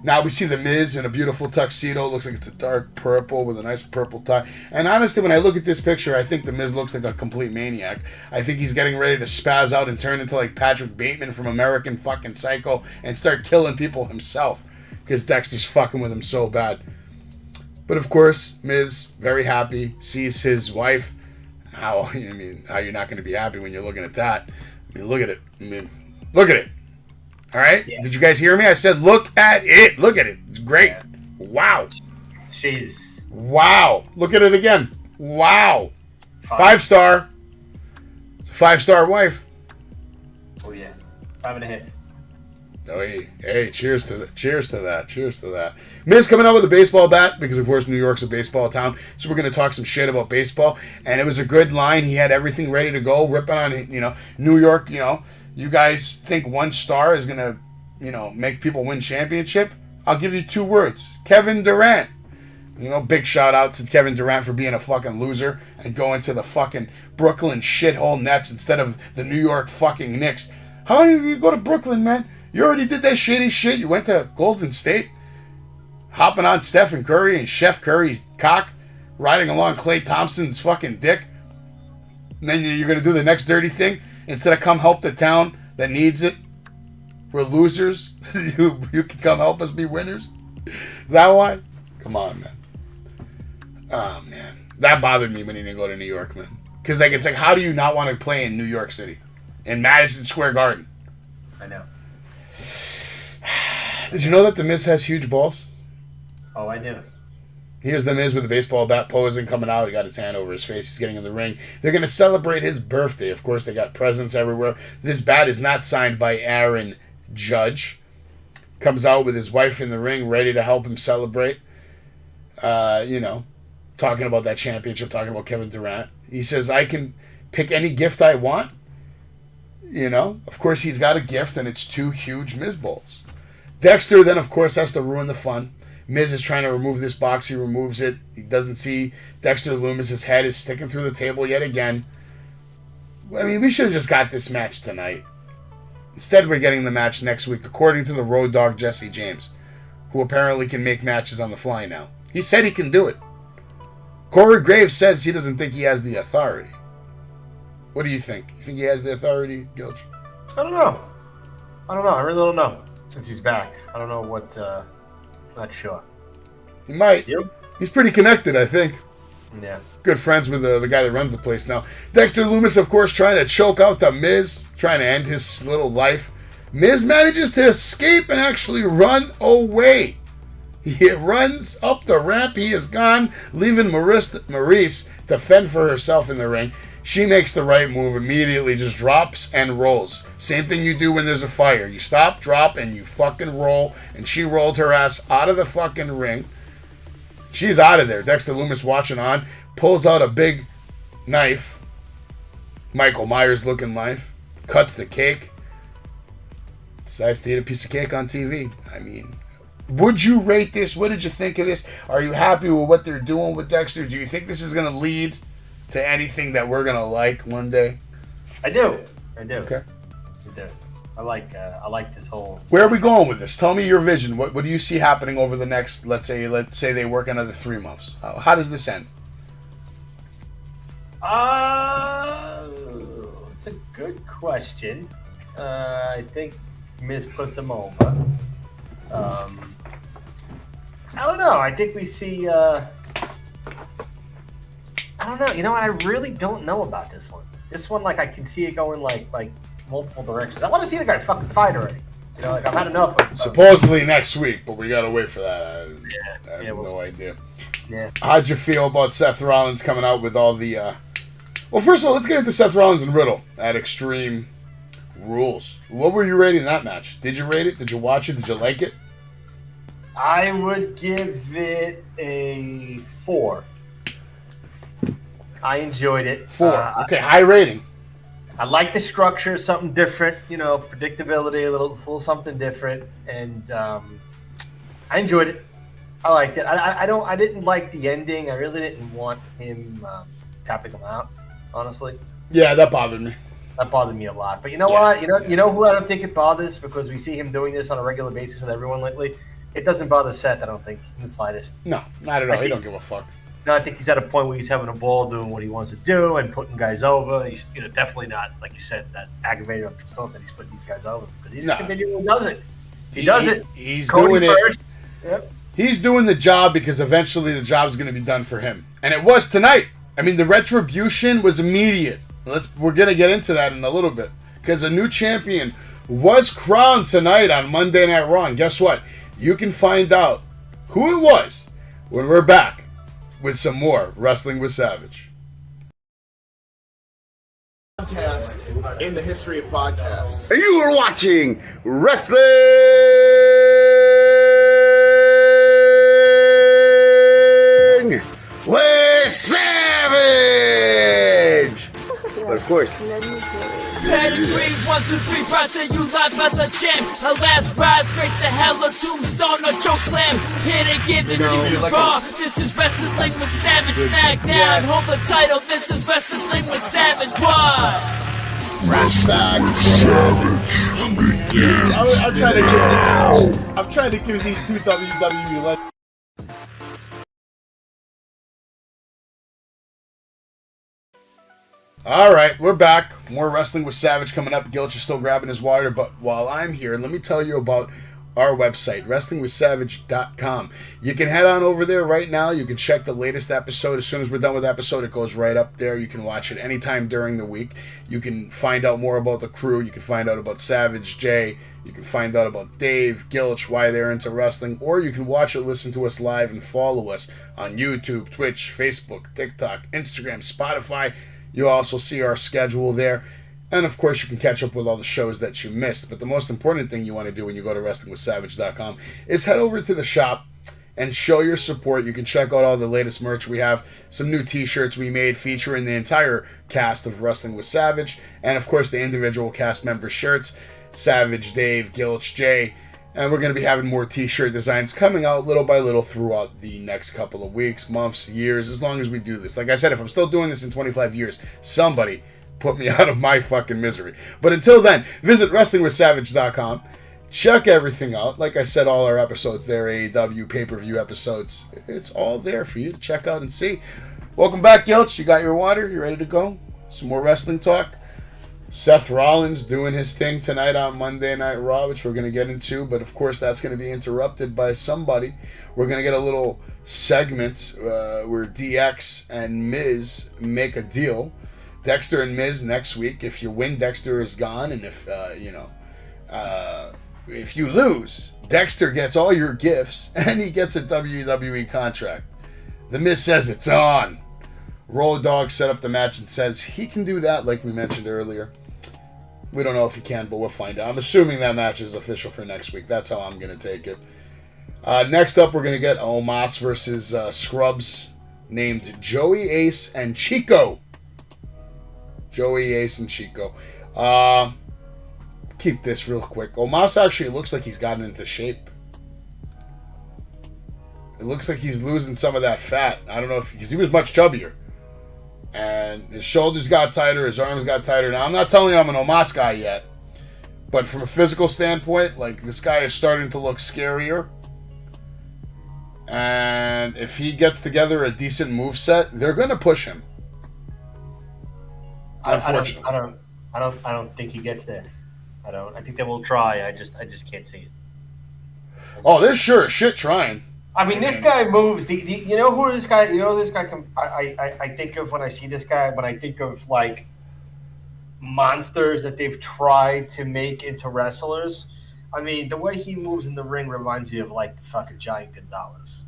Now we see The Miz in a beautiful tuxedo. Looks like it's a dark purple with a nice purple tie. And honestly, when I look at this picture, I think The Miz looks like a complete maniac. I think he's getting ready to spaz out and turn into like Patrick Bateman from American fucking Psycho and start killing people himself because Dexter's fucking with him so bad. But of course, Miz, very happy, sees his wife. How you're not going to be happy when you're looking at that? I mean, look at it. Look at it. All right? Yeah. Did you guys hear me? I said, look at it. Look at it. It's great. Yeah. Wow. She's... Wow. Look at it again. Wow. 5-star. It's a 5-star wife. Oh, yeah. 5.5. Oh, hey, cheers to that. Cheers to that. Cheers to that. Miz coming out with a baseball bat because, of course, New York's a baseball town. So we're going to talk some shit about baseball. And it was a good line. He had everything ready to go, ripping on, New York, You guys think 1 star is going to, make people win championship? I'll give you 2 words. Kevin Durant. Big shout out to Kevin Durant for being a fucking loser and going to the fucking Brooklyn shithole Nets instead of the New York fucking Knicks. How do you go to Brooklyn, man? You already did that shitty shit. You went to Golden State, hopping on Stephen Curry and Chef Curry's cock, riding along Klay Thompson's fucking dick. And then you're going to do the next dirty thing? Instead of come help the town that needs it, we're losers. you can come help us be winners. Is that why? Come on, man. Oh, man. That bothered me when he didn't go to New York, man. Because it's like, how do you not want to play in New York City? In Madison Square Garden. I know. Did you know that The Miz has huge balls? Oh, I knew. Here's The Miz with the baseball bat posing, coming out. He got his hand over his face. He's getting in the ring. They're going to celebrate his birthday. Of course, they got presents everywhere. This bat is not signed by Aaron Judge. Comes out with his wife in the ring, ready to help him celebrate. Talking about that championship, talking about Kevin Durant. He says, I can pick any gift I want. Of course, he's got a gift, and it's 2 huge Miz balls. Dexter then, of course, has to ruin the fun. Miz is trying to remove this box. He removes it. He doesn't see Dexter Loomis. His head is sticking through the table yet again. I mean, we should have just got this match tonight. Instead, we're getting the match next week, according to the road dog Jesse James, who apparently can make matches on the fly now. He said he can do it. Corey Graves says he doesn't think he has the authority. What do you think? You think he has the authority, Gilch? I don't know. I really don't know. Since he's back, I don't know what. Not sure. He might. Yep. He's pretty connected, I think. Yeah. Good friends with the guy that runs the place now. Dexter Lumis, of course, trying to choke out the Miz, trying to end his little life. Miz manages to escape and actually run away. He runs up the ramp. He is gone, leaving Maurice to fend for herself in the ring. She makes the right move, immediately just drops and rolls. Same thing you do when there's a fire. You stop, drop, and you fucking roll. And she rolled her ass out of the fucking ring. She's out of there. Dexter Lumis watching on, pulls out a big knife. Michael Myers looking knife. Cuts the cake. Decides to eat a piece of cake on TV. I mean, would you rate this? What did you think of this? Are you happy with what they're doing with Dexter? Do you think this is going to lead to anything that we're going to like one day? I do. Okay. I do. I like this whole... Where are we going with this? Tell me your vision. What do you see happening over the next, let's say they work another 3 months? How does this end? It's a good question. I think Miz puts him over. I don't know. I think we see... I don't know. You know what? I really don't know about this one. This one, like, I can see it going like multiple directions. I want to see the guy fucking fight already. You know, like, I've had enough of... Supposedly next week, but we gotta wait for that. I have no idea. Yeah. How'd you feel about Seth Rollins coming out with all the... Well, first of all, let's get into Seth Rollins and Riddle at Extreme Rules. What were you rating that match? Did you rate it? Did you watch it? Did you like it? I would give it a 4. I enjoyed it. 4. Okay, high rating. I like the structure, something different, you know, predictability, a little something different, and I enjoyed it. I liked it. I didn't like the ending. I really didn't want him tapping him out, honestly. Yeah, that bothered me. That bothered me a lot. But you know what? You know who I don't think it bothers, because we see him doing this on a regular basis with everyone lately. It doesn't bother Seth, I don't think, in the slightest. No, not at all. He don't give a fuck. No, I think he's at a point where he's having a ball doing what he wants to do and putting guys over. He's definitely not, like you said, that aggravated or pissed off that he's putting these guys over, because he just continually does it. He does it. He's Cody doing first. it. Yep. He's doing the job because eventually the job's going to be done for him. And it was tonight. I mean, the retribution was immediate. We're going to get into that in a little bit, because a new champion was crowned tonight on Monday Night Raw. And guess what? You can find out who it was when we're back with some more Wrestling with Savage. Podcast in the history of podcasts. You are watching Wrestling with Savage! But of course, Pedigree, 1, 2, 3, proud to you live by the champ. Her last ride straight to hell, a tombstone, a choke slam. Here to give it to you raw. This is Wrestling with Savage. Smackdown, hold the title. This is Wrestling with Savage. What? Wrestling with Savage begins I'm trying to give these two WWE legends. All right, we're back. More Wrestling with Savage coming up. Gilch is still grabbing his water, but while I'm here, let me tell you about our website, wrestlingwithsavage.com. You can head on over there right now. You can check the latest episode. As soon as we're done with the episode, it goes right up there. You can watch it anytime during the week. You can find out more about the crew. You can find out about Savage, Jay. You can find out about Dave, Gilch, why they're into wrestling. Or you can watch or listen to us live and follow us on YouTube, Twitch, Facebook, TikTok, Instagram, Spotify. You'll also see our schedule there. And, of course, you can catch up with all the shows that you missed. But the most important thing you want to do when you go to wrestlingwithsavage.com is head over to the shop and show your support. You can check out all the latest merch. We have some new t-shirts we made featuring the entire cast of Wrestling with Savage. And, of course, the individual cast member shirts. Savage, Dave, Gilch, Jay. And we're going to be having more t-shirt designs coming out little by little throughout the next couple of weeks, months, years, as long as we do this. Like I said, if I'm still doing this in 25 years, somebody put me out of my fucking misery. But until then, visit wrestlingwithsavage.com. Check everything out. Like I said, all our episodes there, AEW, pay-per-view episodes. It's all there for you to check out and see. Welcome back, Gilch. You got your water? You ready to go? Some more wrestling talk? Seth Rollins doing his thing tonight on Monday Night Raw, which we're going to get into. But, of course, that's going to be interrupted by somebody. We're going to get a little segment where DX and Miz make a deal. Dexter and Miz next week. If you win, Dexter is gone. And if you lose, Dexter gets all your gifts, and he gets a WWE contract. The Miz says it's on. Road Dogg set up the match and says he can do that, like we mentioned earlier. We don't know if he can, but we'll find out. I'm assuming that match is official for next week. That's how I'm going to take it. Next up, we're going to get Omos versus Scrubs named Joey Ace and Chico. Joey Ace and Chico. Keep this real quick. Omos actually looks like he's gotten into shape. It looks like he's losing some of that fat. I don't know if because he was much chubbier. And his shoulders got tighter, his arms got tighter. Now, I'm not telling you I'm an Omos guy yet. But from a physical standpoint, like, this guy is starting to look scarier. And if he gets together a decent moveset, they're going to push him. Unfortunately. I don't think he gets there. I think they will try. I just can't see it. Oh, they're sure as shit trying. I mean, this guy moves. You know who this guy? You know who this guy? I think of when I see this guy. When I think of like monsters that they've tried to make into wrestlers. I mean, the way he moves in the ring reminds me of like the fucking Giant Gonzalez.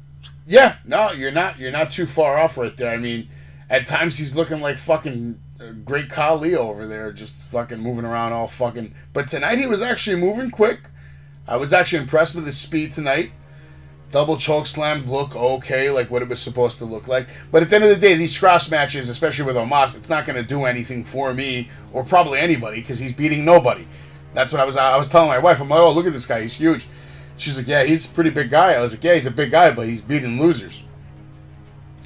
Yeah, no, you're not too far off right there. I mean, at times he's looking like fucking Great Khali over there, just fucking moving around all fucking. But tonight he was actually moving quick. I was actually impressed with his speed tonight. Double choke slam look okay, like what it was supposed to look like. But at the end of the day, these cross matches, especially with Omos, it's not going to do anything for me or probably anybody because he's beating nobody. That's what I was telling my wife. I'm like, oh, look at this guy, he's huge. She's like, yeah, he's a pretty big guy. I was like, yeah, he's a big guy, but he's beating losers.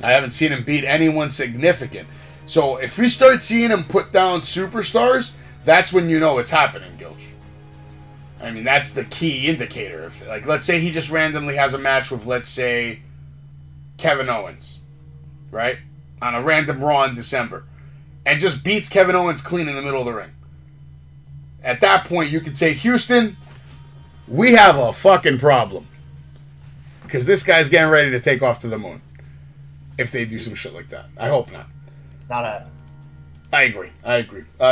I haven't seen him beat anyone significant. So if we start seeing him put down superstars, that's when you know it's happening, Gilch. I mean, that's the key indicator. If, like, let's say he just randomly has a match with, let's say, Kevin Owens, right? On a random Raw in December. And just beats Kevin Owens clean in the middle of the ring. At that point, you could say, Houston, we have a fucking problem. Because this guy's getting ready to take off to the moon. If they do some shit like that. I hope not. I agree.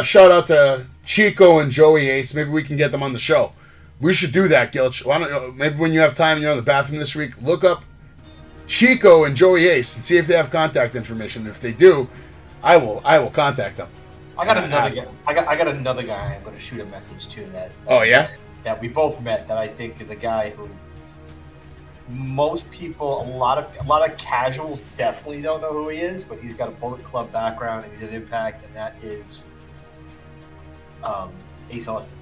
Shout out to Chico and Joey Ace. Maybe we can get them on the show. We should do that, Gilch. Why don't, maybe when you have time and you're in the bathroom this week, look up Chico and Joey Ace and see if they have contact information. If they do, I will contact them. I got another guy. I got another guy. I'm going to shoot a message to that. Oh yeah. That we both met. That I think is a guy who most people, a lot of casuals definitely don't know who he is, but he's got a Bullet Club background and he's an Impact, and that is Ace Austin.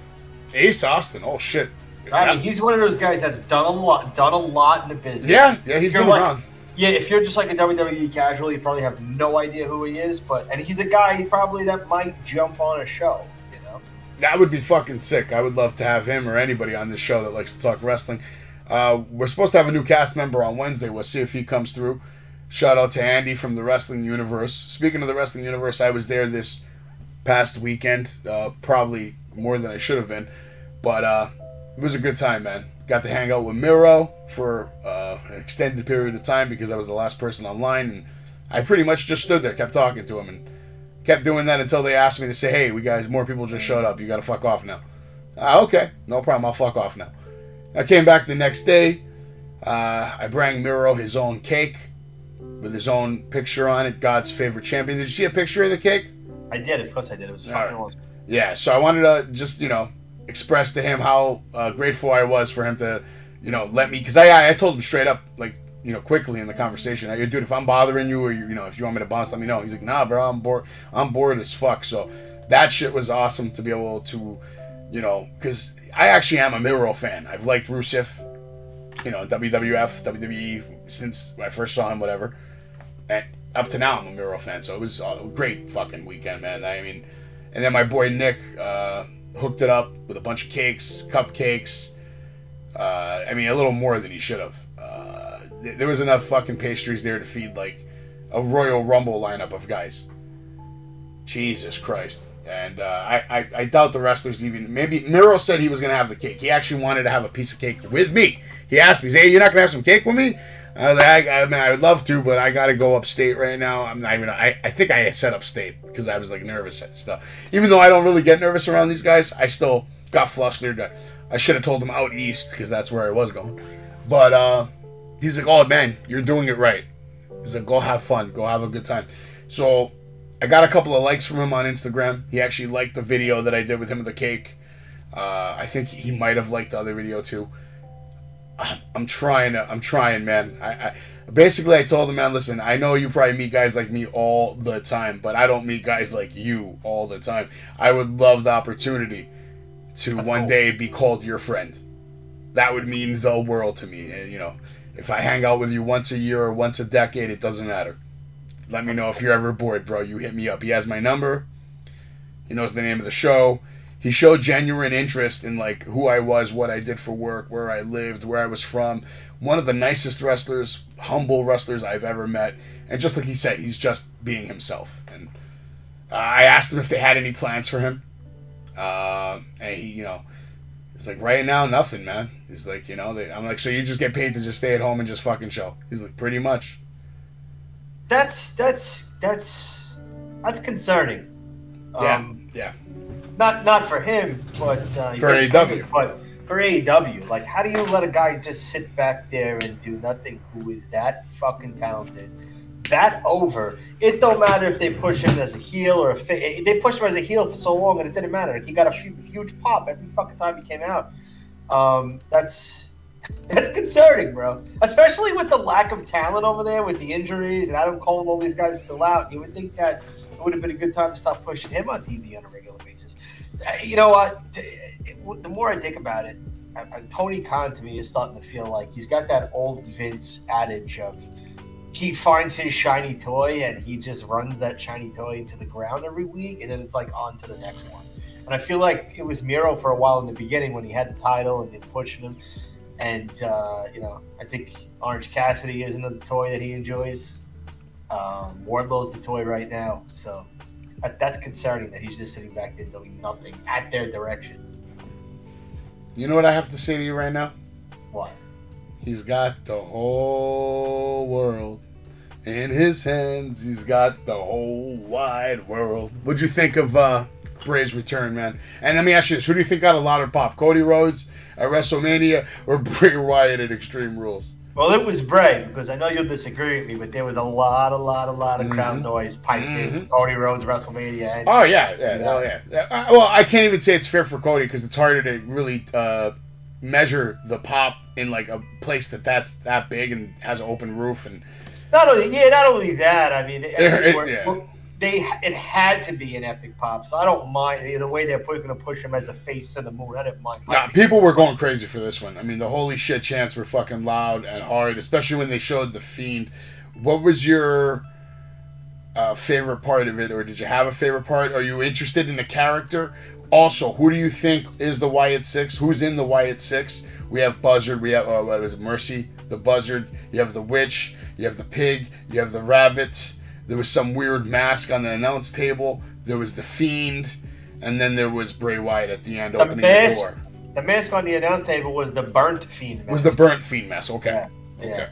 Ace Austin, oh shit! I mean, he's one of those guys that's done a lot in the business. Yeah, he's been around. Yeah, if you're just like a WWE casual, you probably have no idea who he is. And he's a guy probably that might jump on a show. You know, that would be fucking sick. I would love to have him or anybody on this show that likes to talk wrestling. We're supposed to have a new cast member on Wednesday. We'll see if he comes through. Shout out to Andy from the Wrestling Universe. Speaking of the Wrestling Universe, I was there this past weekend. Probably more than I should have been. But it was a good time, man. Got to hang out with Miro for an extended period of time because I was the last person online. And I pretty much just stood there, kept talking to him, and kept doing that until they asked me to say, hey, more people just showed up. You got to fuck off now. Okay, no problem. I'll fuck off now. I came back the next day. I brought Miro his own cake with his own picture on it, God's favorite champion. Did you see a picture of the cake? I did. Of course I did. It was fucking awesome. Yeah, so I wanted to just, express to him how grateful I was for him to, let me, because I told him straight up, like, quickly in the conversation, dude, if I'm bothering you or, if you want me to bounce, let me know. He's like, nah, bro, I'm bored as fuck. So that shit was awesome to be able to, because I actually am a Miro fan. I've liked Rusev, WWF, WWE, since I first saw him, whatever. And up to now, I'm a Miro fan. So it was a great fucking weekend, man. I mean, And then my boy Nick hooked it up with a bunch of cakes, cupcakes. I mean, a little more than he should have. There was enough fucking pastries there to feed like a Royal Rumble lineup of guys. Jesus Christ. And I doubt the wrestlers even... Maybe Miro said he was going to have the cake. He actually wanted to have a piece of cake with me. He asked me, hey, you're not going to have some cake with me? I was like, I mean, I would love to, but I got to go upstate right now. I'm not even... I think I said upstate because I was like nervous and stuff. Even though I don't really get nervous around these guys, I still got flustered. I should have told him out east because that's where I was going. But he's like, oh, man, you're doing it right. He's like, go have fun. Go have a good time. So I got a couple of likes from him on Instagram. He actually liked the video that I did with him with the cake. I think he might have liked the other video too. I'm trying, man. I basically I told him, man, listen, I know you probably meet guys like me all the time, but I don't meet guys like you all the time. I would love the opportunity to one day be called your friend. That would mean the world to me. And, you know, if I hang out with you once a year or once a decade, it doesn't matter. Let me know if you're ever bored, bro. You hit me up. He has my number. He knows the name of the show. He showed genuine interest in like who I was, what I did for work, where I lived, where I was from. One of the nicest wrestlers, humble wrestlers I've ever met. And just like he said, he's just being himself. And I asked him if they had any plans for him. And he, you know, he's like, right now, nothing, man. He's like, you know, I'm like, so you just get paid to just stay at home and just fucking show? He's like, pretty much. That's concerning. Yeah. Not for him, but for AEW. But for AEW, like, how do you let a guy just sit back there and do nothing who is that fucking talented, that over? It don't matter if they push him as a heel or a face. They pushed him as a heel for so long, and it didn't matter. He got a huge pop every fucking time he came out. That's concerning, bro. Especially with the lack of talent over there, with the injuries and Adam Cole and all these guys still out. You would think that it would have been a good time to stop pushing him on TV on a regular basis. You know what? The more I think about it, Tony Khan to me is starting to feel like he's got that old Vince adage of he finds his shiny toy and he just runs that shiny toy into the ground every week, and then it's like on to the next one. And I feel like it was Miro for a while in the beginning when he had the title and they pushing him. And, you know, I think Orange Cassidy is another toy that he enjoys. Wardlow's the toy right now. So that's concerning that he's just sitting back there doing nothing at their direction. You know what I have to say to you right now? What? He's got the whole world in his hands. He's got the whole wide world. What'd you think of Rey's return, man? And let me ask you this. Who do you think got a louder pop? Cody Rhodes at WrestleMania or Bray Wyatt at Extreme Rules? Well, it was Bray, because I know you'll disagree with me, but there was a lot of crowd noise piped in for Cody Rhodes WrestleMania. Oh, yeah. Well, I can't even say it's fair for Cody because it's harder to really measure the pop in like a place that's that big and has an open roof. And not only that, I mean, it had to be an epic pop, so I don't mind the way they're going to push him as a face to the moon. I didn't mind. Nah, people were going crazy for this one. I mean, the holy shit chants were fucking loud and hard, especially when they showed the Fiend. What was your favorite part of it, or did you have a favorite part? Are you interested in the character? Also, who do you think is the Wyatt Six? Who's in the Wyatt Six? We have Buzzard. We have what is it, Mercy, the Buzzard. You have the Witch. You have the Pig. You have the Rabbit. There was some weird mask on the announce table. There was the Fiend, and then there was Bray Wyatt at the end opening the door. The mask on the announce table was the burnt Fiend mask. Was the burnt Fiend mask? Okay. Yeah. Okay.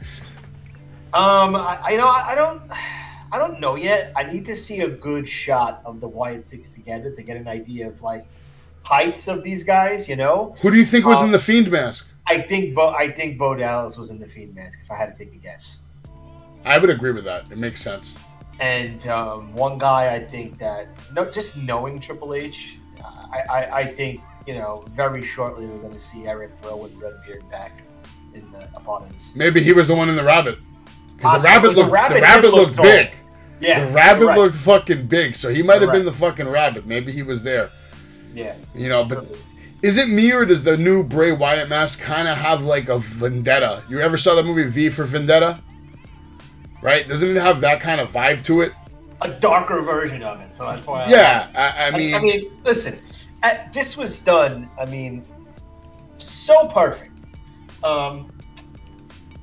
I don't know yet. I need to see a good shot of the Wyatt Six together to get an idea of like heights of these guys. You know. Who do you think was in the Fiend mask? I think Bo Dallas was in the Fiend mask. If I had to take a guess. I would agree with that. It makes sense. And one guy, I think that just knowing Triple H, I think very shortly we're going to see Eric Rowan Redbeard back in the opponents. Maybe he was the one in the Rabbit, because the rabbit looked big. Yeah, the rabbit looked fucking big, so he might have been the fucking rabbit. Maybe he was there. Yeah, but is it me or does the new Bray Wyatt mask kind of have like a vendetta? You ever saw the movie V for Vendetta? Right? Doesn't it have that kind of vibe to it? a darker version of it. So that's why. I mean, listen, this was done. I mean, so perfect.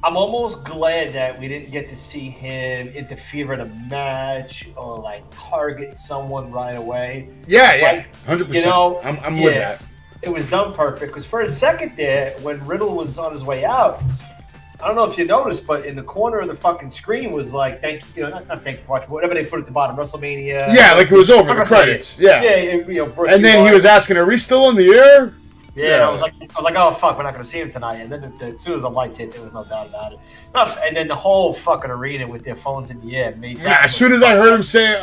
I'm almost glad that we didn't get to see him interfere in a match or like target someone right away. Yeah, 100%. You know, I'm with that. It was done perfect because for a second there, when Riddle was on his way out, I don't know if you noticed, but in the corner of the fucking screen was like, not thank you for watching, but whatever they put at the bottom, WrestleMania. Yeah, like it was over the credits. Yeah. And then he was asking, "Are we still in the air?" Yeah, and I was like, oh fuck, we're not gonna see him tonight. And then as soon as the lights hit, there was no doubt about it. And then the whole fucking arena with their phones in the air made. Yeah, as soon as I heard him say,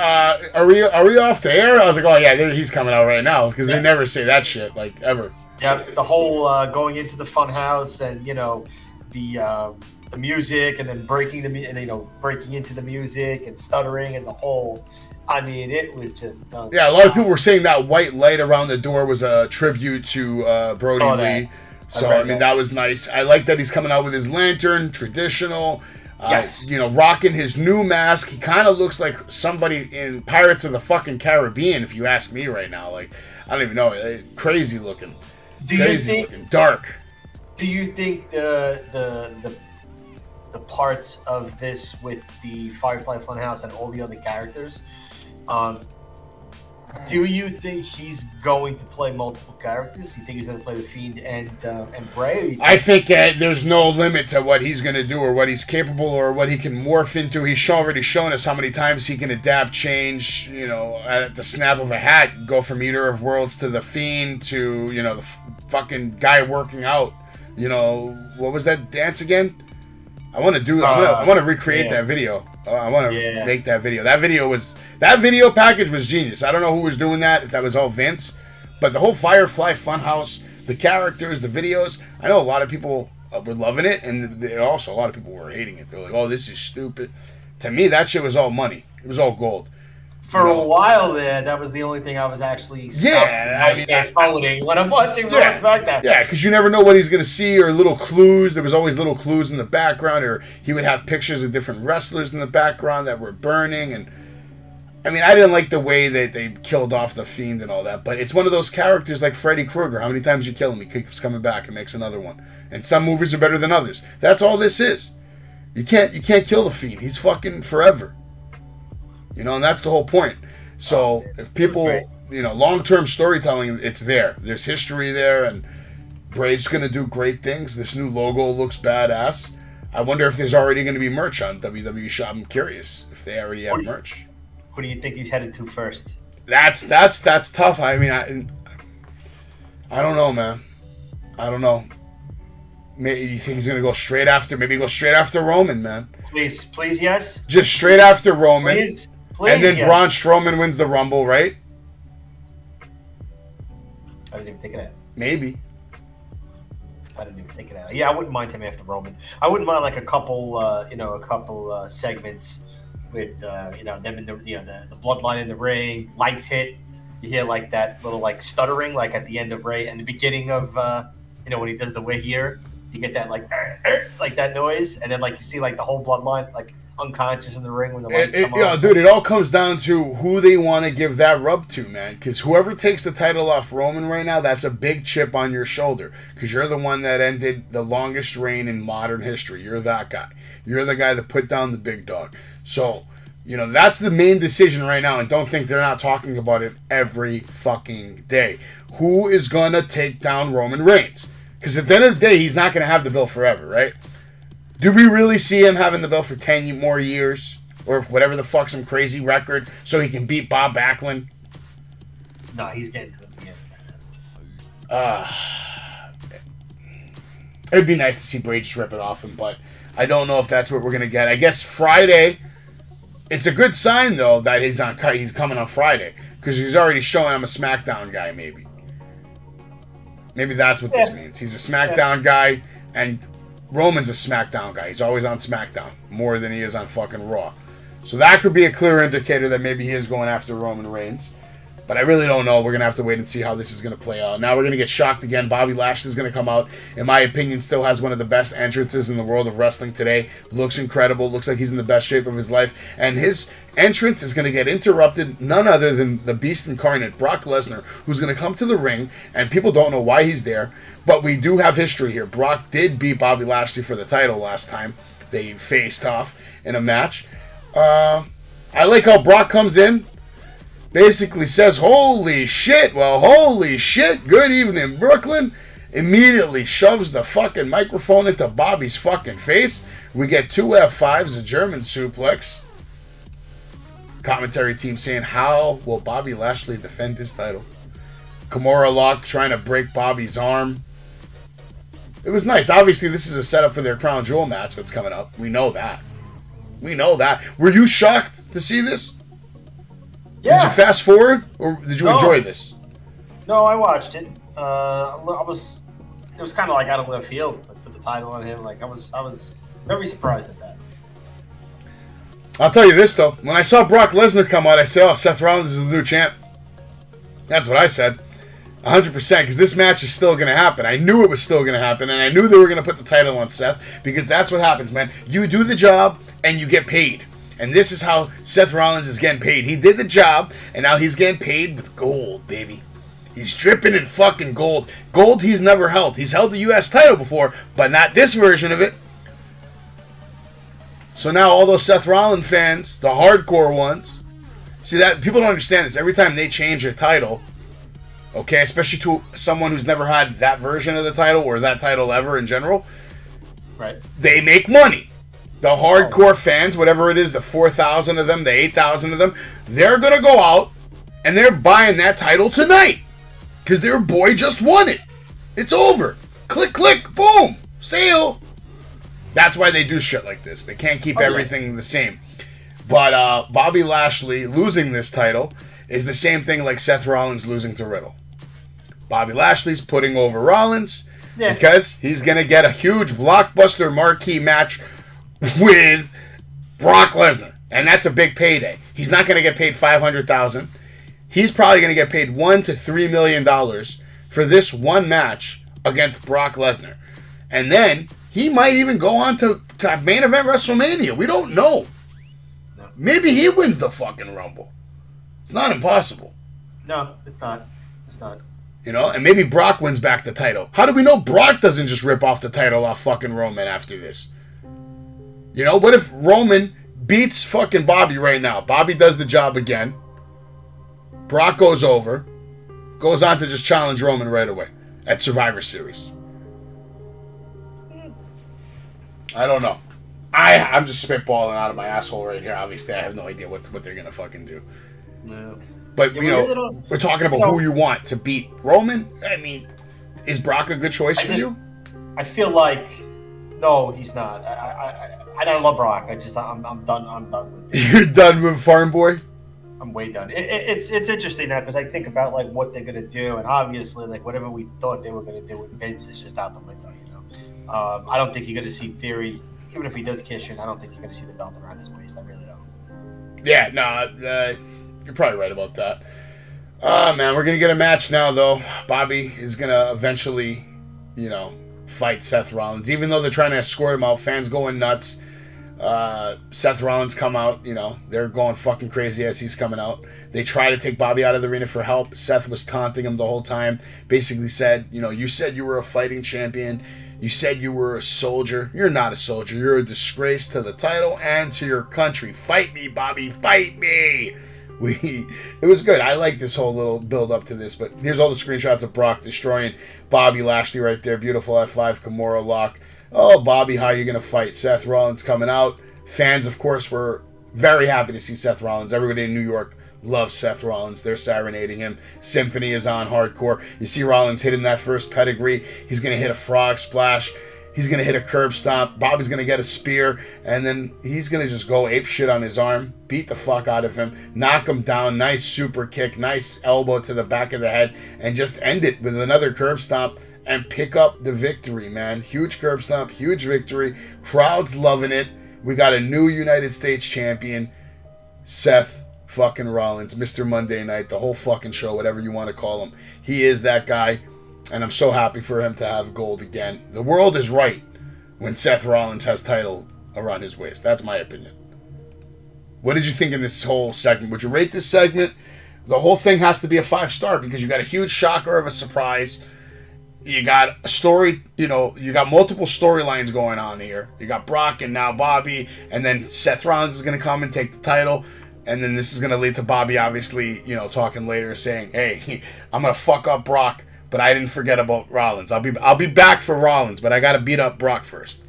"Are we off the air?" I was like, "Oh yeah, he's coming out right now," because they never say that shit like ever. Yeah, the whole going into the fun house and the music and then breaking into the music and stuttering and the whole. I mean, it was just done. Yeah, a lot of people were saying that white light around the door was a tribute to Brody Lee. So, I mean, that was nice. I like that he's coming out with his lantern, traditional. Yes. Rocking his new mask. He kind of looks like somebody in Pirates of the fucking Caribbean, if you ask me right now. Like, I don't even know. Crazy looking. Looking. Dark. Do you think the parts of this with the Firefly Funhouse and all the other characters, do you think he's going to play multiple characters? You think he's going to play the Fiend and Bray? I think there's no limit to what he's going to do or what he's capable or what he can morph into. He's already shown us how many times he can adapt, change, at the snap of a hat, go from Eater of Worlds to the Fiend to, the fucking guy working out. What was that dance again? I want to recreate that video. I want to make that video. That video package was genius. I don't know who was doing that, if that was all Vince, but the whole Firefly Funhouse, the characters, the videos, I know a lot of people were loving it, and also a lot of people were hating it. They're like, "Oh, this is stupid." To me, that shit was all money. It was all gold. For a while there, that was the only thing I was actually following when I'm watching Raw and SmackDown. Yeah, because you never know what he's going to see or little clues. There was always little clues in the background, or he would have pictures of different wrestlers in the background that were burning. And I mean, I didn't like the way that they killed off the Fiend and all that, but it's one of those characters like Freddy Krueger. How many times you kill him, he keeps coming back and makes another one. And some movies are better than others. That's all this is. You can't kill the Fiend. He's fucking forever. And that's the whole point. So if people, long-term storytelling, it's there. There's history there, and Bray's going to do great things. This new logo looks badass. I wonder if there's already going to be merch on WWE Shop. I'm curious if they already have merch. Who do you think he's headed to first? That's tough. I mean, I don't know, man. I don't know. Maybe you think he's going to go straight after? Maybe go straight after Roman, man. Please, yes. Just straight after Roman. Please, and then Braun Strowman wins the Rumble, right? I didn't even think of that. Maybe. I didn't even think of that. Yeah, I wouldn't mind him after Roman. I wouldn't mind like a couple segments with them in the bloodline in the ring. Lights hit. You hear like that little like stuttering like at the end of Ray and the beginning of when he does the way here. You get that like that noise, and then like you see like the whole bloodline like unconscious in the ring when the lights come on. Dude, it all comes down to who they want to give that rub to, man. Because whoever takes the title off Roman right now, that's a big chip on your shoulder. Because you're the one that ended the longest reign in modern history. You're that guy. You're the guy that put down the big dog. So, that's the main decision right now. And don't think they're not talking about it every fucking day. Who is going to take down Roman Reigns? Because at the end of the day, he's not going to have the belt forever, right? Do we really see him having the belt for 10 more years? Or whatever the fuck, some crazy record, so he can beat Bob Backlund? No, he's getting to the end. It'd be nice to see Bray just rip it off him, but I don't know if that's what we're going to get. I guess Friday, it's a good sign, though, that he's coming on Friday. Because he's already showing I'm a SmackDown guy, maybe. Maybe that's what this means. He's a SmackDown guy, and Roman's a SmackDown guy. He's always on SmackDown, more than he is on fucking Raw. So that could be a clear indicator that maybe he is going after Roman Reigns. But I really don't know. We're going to have to wait and see how this is going to play out. Now we're going to get shocked again. Bobby Lashley's going to come out. In my opinion, still has one of the best entrances in the world of wrestling today. Looks incredible. Looks like he's in the best shape of his life. And his entrance is going to get interrupted none other than the Beast Incarnate, Brock Lesnar, who's going to come to the ring. And people don't know why he's there. But we do have history here. Brock did beat Bobby Lashley for the title last time they faced off in a match. I like how Brock comes in. Basically says, holy shit, well, holy shit, good evening, Brooklyn. Immediately shoves the fucking microphone into Bobby's fucking face. We get 2 F5s, a German suplex. Commentary team saying, how will Bobby Lashley defend his title? Kimura lock trying to break Bobby's arm. It was nice. Obviously, this is a setup for their Crown Jewel match that's coming up. We know that. We know that. Were you shocked to see this? Yeah. Did you fast forward, or did you enjoy this? No, I watched it. It was kind of like out of left field, put the title on him. Like I was very surprised at that. I'll tell you this though: when I saw Brock Lesnar come out, I said, "Oh, Seth Rollins is the new champ." That's what I said, 100%, because this match is still going to happen. I knew it was still going to happen, and I knew they were going to put the title on Seth, because that's what happens, man. You do the job, and you get paid. And this is how Seth Rollins is getting paid. He did the job, and now he's getting paid with gold, baby. He's dripping in fucking gold. Gold he's never held. He's held the U.S. title before, but not this version of it. So now all those Seth Rollins fans, the hardcore ones, see that people don't understand this. Every time they change a title, okay, especially to someone who's never had that version of the title or that title ever in general, right? They make money. The hardcore fans, whatever it is, the 4,000 of them, the 8,000 of them, they're going to go out and they're buying that title tonight because their boy just won it. It's over. Click, click, boom, sale. That's why they do shit like this. They can't keep everything the same. But Bobby Lashley losing this title is the same thing like Seth Rollins losing to Riddle. Bobby Lashley's putting over Rollins because he's going to get a huge blockbuster marquee match with Brock Lesnar, and that's a big payday. He's not going to get paid $500,000. He's probably going to get paid $1 to $3 million for this one match against Brock Lesnar, and then he might even go on to main event WrestleMania. We don't know. Maybe he wins the fucking Rumble. It's not impossible. No, it's not. It's not. You know, and maybe Brock wins back the title. How do we know Brock doesn't just rip off the title off fucking Roman after this? You know, what if Roman beats fucking Bobby right now? Bobby does the job again. Brock goes over. Goes on to just challenge Roman right away at Survivor Series. I don't know. I'm just spitballing out of my asshole right here. Obviously, I have no idea what they're going to fucking do. No. But, you know, we're talking about who you want to beat Roman. I mean, is Brock a good choice for you? I feel like, no, he's not. I love Brock. I'm done. I'm done with it. You're done with Farm Boy? I'm way done. It's interesting now because I think about like what they're gonna do, and obviously like whatever we thought they were gonna do with Vince is just out the window. You know, I don't think you're gonna see Theory. Even if he does kiss you, I don't think you're gonna see the belt around his waist. I really don't. Yeah, no, you're probably right about that. Man, we're gonna get a match now though. Bobby is gonna eventually, you know, fight Seth Rollins. Even though they're trying to escort him out, fans going nuts. Seth Rollins come out, you know, they're going fucking crazy as he's coming out. They try to take Bobby out of the arena for help. Seth was taunting him the whole time. Basically said, you know, you said you were a fighting champion. You said you were a soldier. You're not a soldier. You're a disgrace to the title and to your country. Fight me, Bobby. Fight me. It was good. I like this whole little build up to this, but here's all the screenshots of Brock destroying Bobby Lashley right there. Beautiful F5 Kimura lock. Oh, Bobby, how are you going to fight? Seth Rollins coming out. Fans, of course, were very happy to see Seth Rollins. Everybody in New York loves Seth Rollins. They're serenading him. Symphony is on hardcore. You see Rollins hitting that first pedigree. He's going to hit a frog splash. He's going to hit a curb stomp. Bobby's going to get a spear. And then he's going to just go ape shit on his arm. Beat the fuck out of him. Knock him down. Nice super kick. Nice elbow to the back of the head. And just end it with another curb stomp. And pick up the victory, man. Huge curb stomp. Huge victory. Crowd's loving it. We got a new United States champion. Seth fucking Rollins, Mr. Monday Night, the whole fucking show, whatever you want to call him. He is that guy, and I'm so happy for him to have gold again. The world is right when Seth Rollins has title around his waist. That's my opinion. What did you think in this whole segment? Would you rate this segment? The whole thing has to be a 5-star because you got a huge shocker of a surprise. You got a story, you got multiple storylines going on here. You got Brock and now Bobby, and then Seth Rollins is going to come and take the title. And then this is going to lead to Bobby, obviously, talking later, saying, hey, I'm going to fuck up Brock, but I didn't forget about Rollins. I'll be back for Rollins, but I got to beat up Brock first.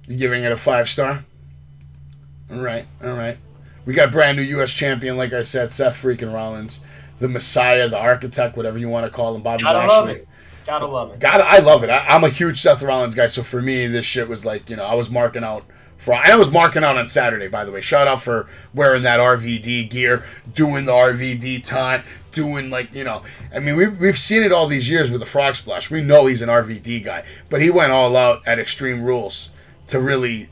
You giving it a 5-star? All right. We got brand new U.S. champion, like I said, Seth freaking Rollins. The Messiah, the Architect, whatever you want to call him, Bobby Lashley. Gotta love it. I love it. I'm a huge Seth Rollins guy, so for me, this shit was like, I was marking out. I was marking out on Saturday, by the way. Shout out for wearing that RVD gear, doing the RVD taunt, doing we've seen it all these years with the Frog Splash. We know he's an RVD guy, but he went all out at Extreme Rules to really,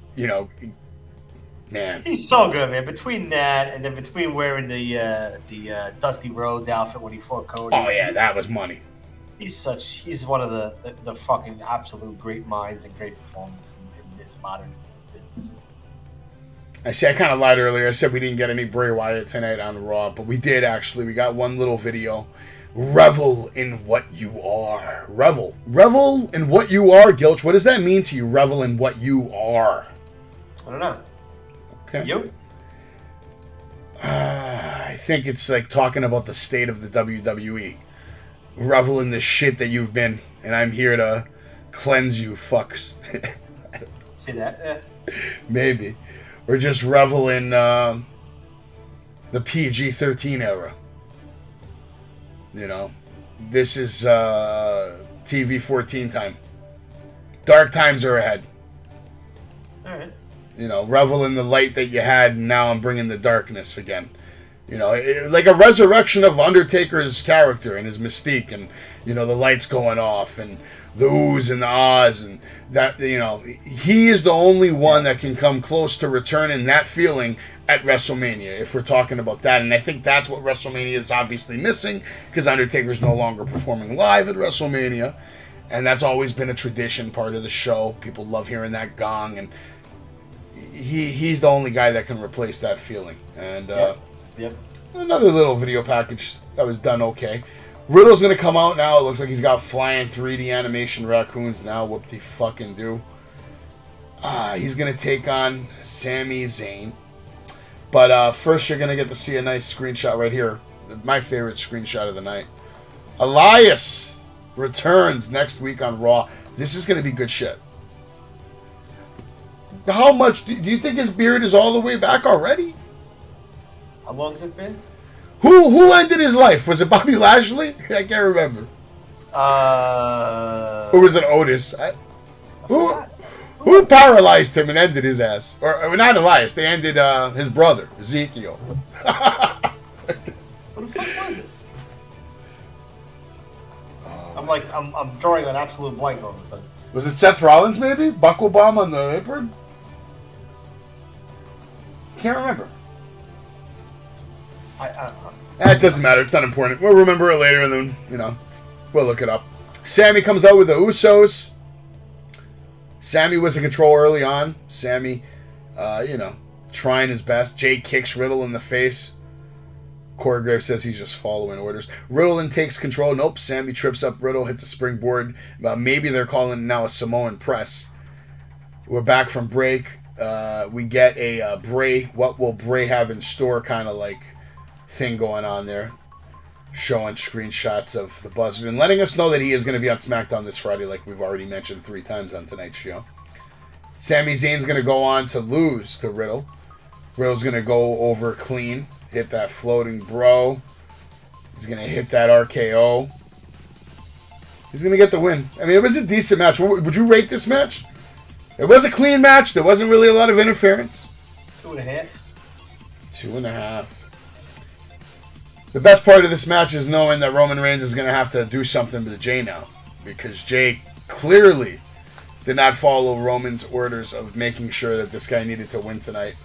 man. He's so good, man. Between that and then between wearing the Dusty Rhodes outfit when he fought Cody. Oh yeah, that was money. He's one of the fucking absolute great minds and great performance in this modern business. I kind of lied earlier. I said we didn't get any Bray Wyatt tonight on Raw, but we did actually. We got one little video. Revel in what you are. Revel in what you are, Gilch. What does that mean to you? Revel in what you are. I don't know. Okay. You? I think it's like talking about the state of the WWE. Revel in the shit that you've been, and I'm here to cleanse you, fucks. See that? Yeah. Maybe. Or just revel in the PG-13 era. This is TV-14 time. Dark times are ahead. All right. Revel in the light that you had, and now I'm bringing the darkness again. Like a resurrection of Undertaker's character and his mystique, and the lights going off, and the oohs and the ahs, and that he is the only one that can come close to returning that feeling at WrestleMania, if we're talking about that. And I think that's what WrestleMania is obviously missing, because Undertaker's no longer performing live at WrestleMania, and that's always been a tradition part of the show. People love hearing that gong, and he's the only guy that can replace that feeling. And Yep. Another little video package that was done okay. Riddle's gonna come out now. It looks like he's got flying 3D animation raccoons now. Whoop de fucking do. He's gonna take on Sami Zayn. But first, you're gonna get to see a nice screenshot right here. My favorite screenshot of the night. Elias returns next week on Raw. This is gonna be good shit. How much do you think his beard is all the way back already? How long's it been? Who ended his life? Was it Bobby Lashley? I can't remember. Or was it Otis? Who paralyzed him and ended his ass? Or not Elias. They ended his brother, Ezekiel. Who the fuck was it? I'm drawing an absolute blank all of a sudden. Was it Seth Rollins maybe? Buckle bomb on the apron? Can't remember. It doesn't matter. It's not important. We'll remember it later, and then, we'll look it up. Sammy comes out with the Usos. Sammy was in control early on. Sammy, trying his best. Jay kicks Riddle in the face. Corey Graves says he's just following orders. Riddle then takes control. Nope. Sammy trips up Riddle, hits a springboard. Maybe they're calling it now a Samoan press. We're back from break. We get a Bray, what will Bray have in store kind of like thing going on there, showing screenshots of the Buzzard and letting us know that he is going to be on SmackDown this Friday, like we've already mentioned 3 times on tonight's show. Sami Zayn's going to go on to lose to Riddle. Riddle's going to go over clean, hit that floating bro. He's going to hit that RKO. He's going to get the win. I mean, it was a decent match. Would you rate this match? It was a clean match. There wasn't really a lot of interference. 2.5. 2.5. The best part of this match is knowing that Roman Reigns is going to have to do something with Jay now, because Jay clearly did not follow Roman's orders of making sure that this guy needed to win tonight.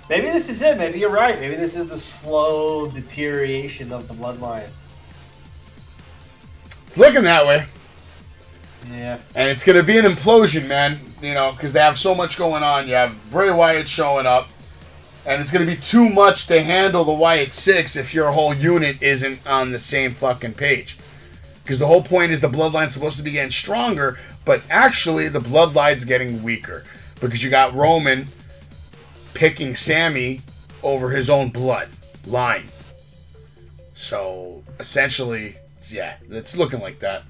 Maybe this is it. Maybe you're right. Maybe this is the slow deterioration of the bloodline. It's looking that way. Yeah. And it's going to be an implosion, man. You know, because they have so much going on. You have Bray Wyatt showing up. And it's going to be too much to handle the Wyatt Six if your whole unit isn't on the same fucking page. Because the whole point is the bloodline's supposed to be getting stronger, but actually the bloodline's getting weaker. Because you got Roman picking Sammy over his own blood line. So, essentially, yeah, it's looking like that.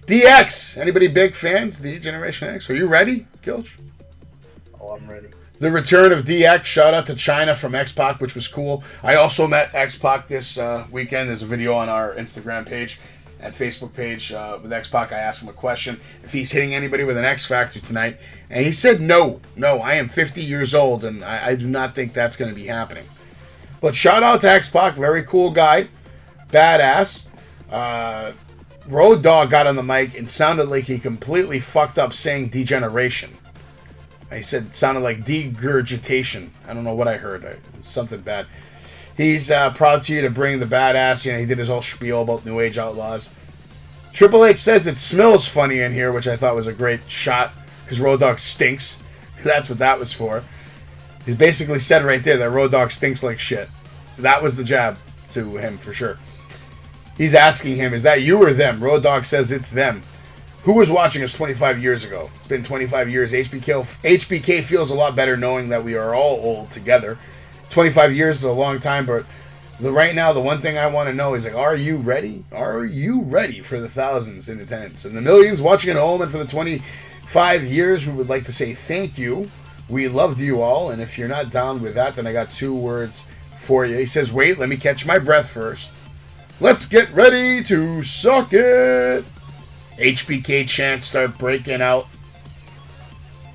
DX! Anybody big fans? The Generation X? Are you ready, Gilch? Oh, I'm ready. The return of DX. Shout out to China from X-Pac, which was cool. I also met X-Pac this weekend. There's a video on our Instagram page and Facebook page with X-Pac. I asked him a question if he's hitting anybody with an X Factor tonight. And he said no. No, I am 50 years old, and I do not think that's going to be happening. But shout out to X-Pac. Very cool guy. Badass. Road Dogg got on the mic and sounded like he completely fucked up saying degeneration. He said it sounded like degurgitation. I don't know what I heard. Something bad. He's proud to you to bring the badass. You know, he did his whole spiel about New Age Outlaws. Triple H says that Smill's funny in here, which I thought was a great shot because Road Dogg stinks. That's what that was for. He basically said right there that Road Dogg stinks like shit. That was the jab to him for sure. He's asking him, is that you or them? Road Dogg says it's them. Who was watching us 25 years ago? It's been 25 years. HBK feels a lot better knowing that we are all old together. 25 years is a long time, but right now, the one thing I want to know is, like, are you ready? Are you ready for the thousands in attendance? And the millions watching at home, and for the 25 years, we would like to say thank you. We loved you all, and if you're not down with that, then I got 2 words for you. He says, wait, let me catch my breath first. Let's get ready to suck it. HBK chants start breaking out.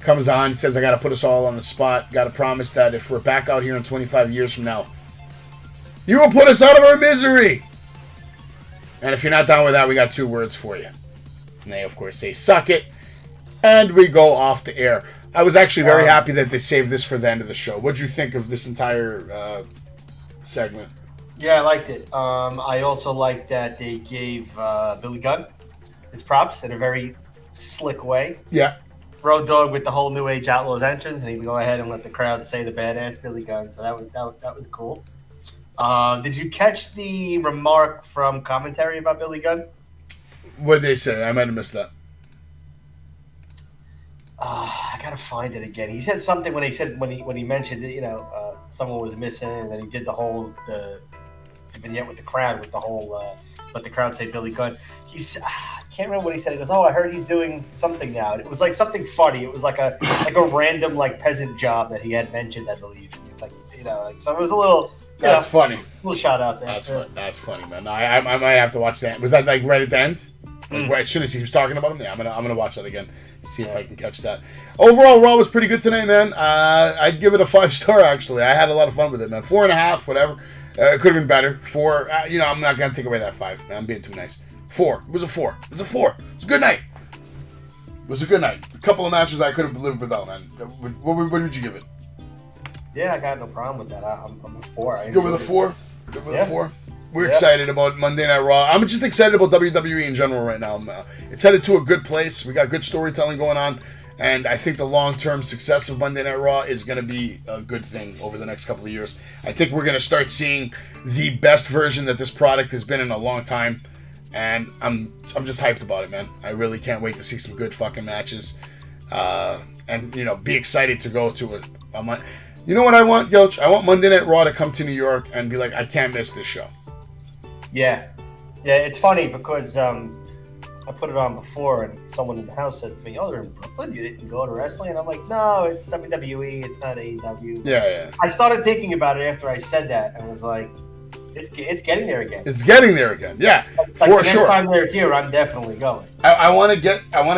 Comes on, says, I got to put us all on the spot. Got to promise that if we're back out here in 25 years from now, you will put us out of our misery. And if you're not down with that, we got 2 words for you. And they, of course, say, suck it. And we go off the air. I was actually very happy that they saved this for the end of the show. What'd you think of this entire segment? Yeah, I liked it. I also liked that they gave Billy Gunn his props in a very slick way. Yeah. Road Dogg with the whole New Age Outlaws entrance, and he can go ahead and let the crowd say the badass Billy Gunn. So that was cool. Did you catch the remark from commentary about Billy Gunn? What did they say? I might have missed that. I gotta find it again. He said something when he mentioned that, someone was missing, and then he did the vignette with the crowd with the whole let the crowd say Billy Gunn. I can't remember what he said. He goes, "Oh, I heard he's doing something now." It was like something funny. It was like a random peasant job that he had mentioned, I believe. It's like so it was a little. That's funny. Little shout out there. That's funny, man. I might have to watch that. Was that like right at the end? Like, as soon as he was talking about him, yeah, I'm gonna watch that again. See if I can catch that. Overall, Raw was pretty good tonight, man. I'd give it a 5-star. Actually, I had a lot of fun with it, man. 4.5, whatever. It could have been better. 4. I'm not gonna take away that 5. Man, I'm being too nice. 4. It was a 4. It was a 4. It was a good night. It was a good night. A couple of matches I could have lived without, man. What would you give it? Yeah, I got no problem with that. I'm a 4. Good with a 4. Good with a 4. We're excited about Monday Night Raw. I'm just excited about WWE in general right now. It's headed to a good place. We got good storytelling going on. And I think the long-term success of Monday Night Raw is going to be a good thing over the next couple of years. I think we're going to start seeing the best version that this product has been in a long time. And I'm just hyped about it, man. I really can't wait to see some good fucking matches. And, be excited to go to it. You know what I want, Gilch? I want Monday Night Raw to come to New York and be like, I can't miss this show. Yeah. Yeah, it's funny because I put it on before and someone in the house said to me, "Oh, they're in Brooklyn, you didn't go to wrestling?" And I'm like, "No, it's WWE, it's not AEW." Yeah. I started thinking about it after I said that and was like, it's getting there again. It's getting there again, yeah, for sure. Next time they're here, I'm definitely going. I want to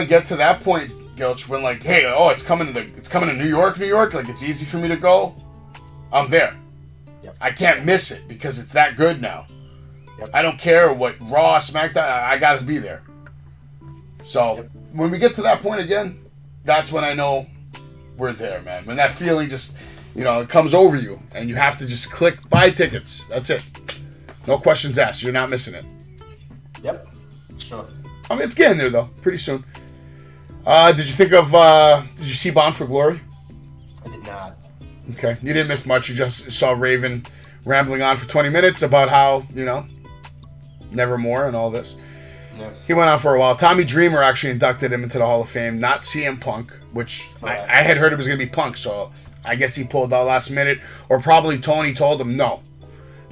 get to that point, Gilch, when hey, it's coming to New York, like it's easy for me to go. I'm there. Yep. I can't miss it because it's that good now. Yep. I don't care what Raw, SmackDown, I gotta be there. So when we get to that point again, that's when I know we're there, man. When that feeling just You know, it comes over you, and you have to just click buy tickets. That's it. No questions asked. You're not missing it. Yep. Sure. I mean, it's getting there, though. Pretty soon. Did you think of, did you see Bound for Glory? I did not. Okay. You didn't miss much. You just saw Raven rambling on for 20 minutes about how, you know, Nevermore and all this. Yeah. He went on for a while. Tommy Dreamer actually inducted him into the Hall of Fame, not CM Punk, which I had heard it was going to be Punk, so I guess he pulled out last minute, or probably Tony told him no.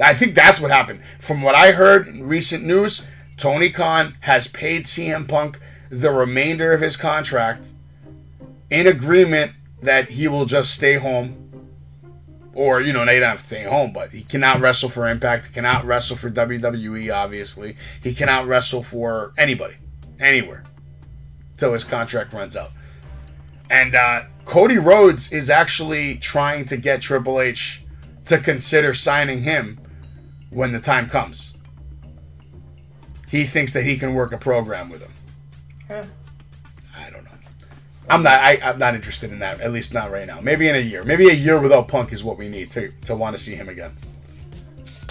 I think that's what happened. From what I heard in recent news, Tony Khan has paid CM Punk the remainder of his contract in agreement that he will just stay home. Or, you know, they don't have to stay home, but he cannot wrestle for Impact. He cannot wrestle for WWE, obviously. He cannot wrestle for anybody, anywhere, until his contract runs out. And Cody Rhodes is actually trying to get Triple H to consider signing him when the time comes. He thinks that he can work a program with him. Huh. I don't know. I'm not interested in that, at least not right now. Maybe in a year. Maybe a year without Punk is what we need to want to see him again.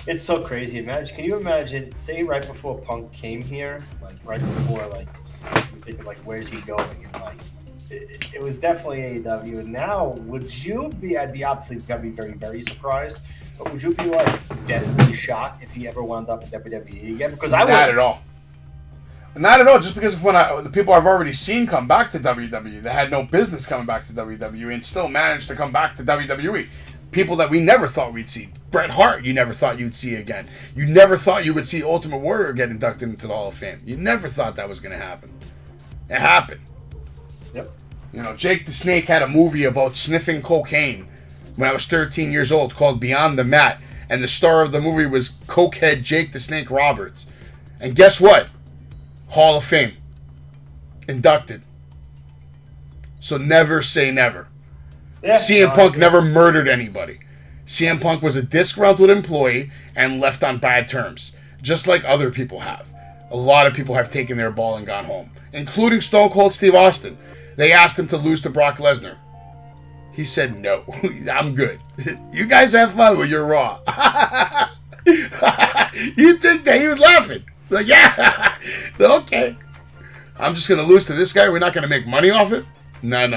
It's so crazy. Can you imagine, say right before Punk came here, like right before, like, you're thinking, like, where's he going? And, like, it was definitely AEW. And now, would you be, I'd be obviously going to be very, very surprised, but would you be, like, deathly shocked if he ever wound up in WWE again? Because I would. Not at all. Not at all, just because of when the people I've already seen come back to WWE, they had no business coming back to WWE and still managed to come back to WWE. People that we never thought we'd see. Bret Hart, you never thought you'd see again. You never thought you would see Ultimate Warrior get inducted into the Hall of Fame. You never thought that was going to happen. It happened. Yep. You know, Jake the Snake had a movie about sniffing cocaine when I was 13 years old called Beyond the Mat, and the star of the movie was cokehead Jake the Snake Roberts. And guess what? Hall of Fame. Inducted. So never say never. Yeah, CM Punk never murdered anybody. CM Punk was a disgruntled employee and left on bad terms. Just like other people have. A lot of people have taken their ball and gone home. Including Stone Cold Steve Austin. They asked him to lose to Brock Lesnar. He said no. I'm good. You guys have fun with your Raw. You think that he was laughing? Like, yeah, okay. I'm just going to lose to this guy? We're not going to make money off it? No.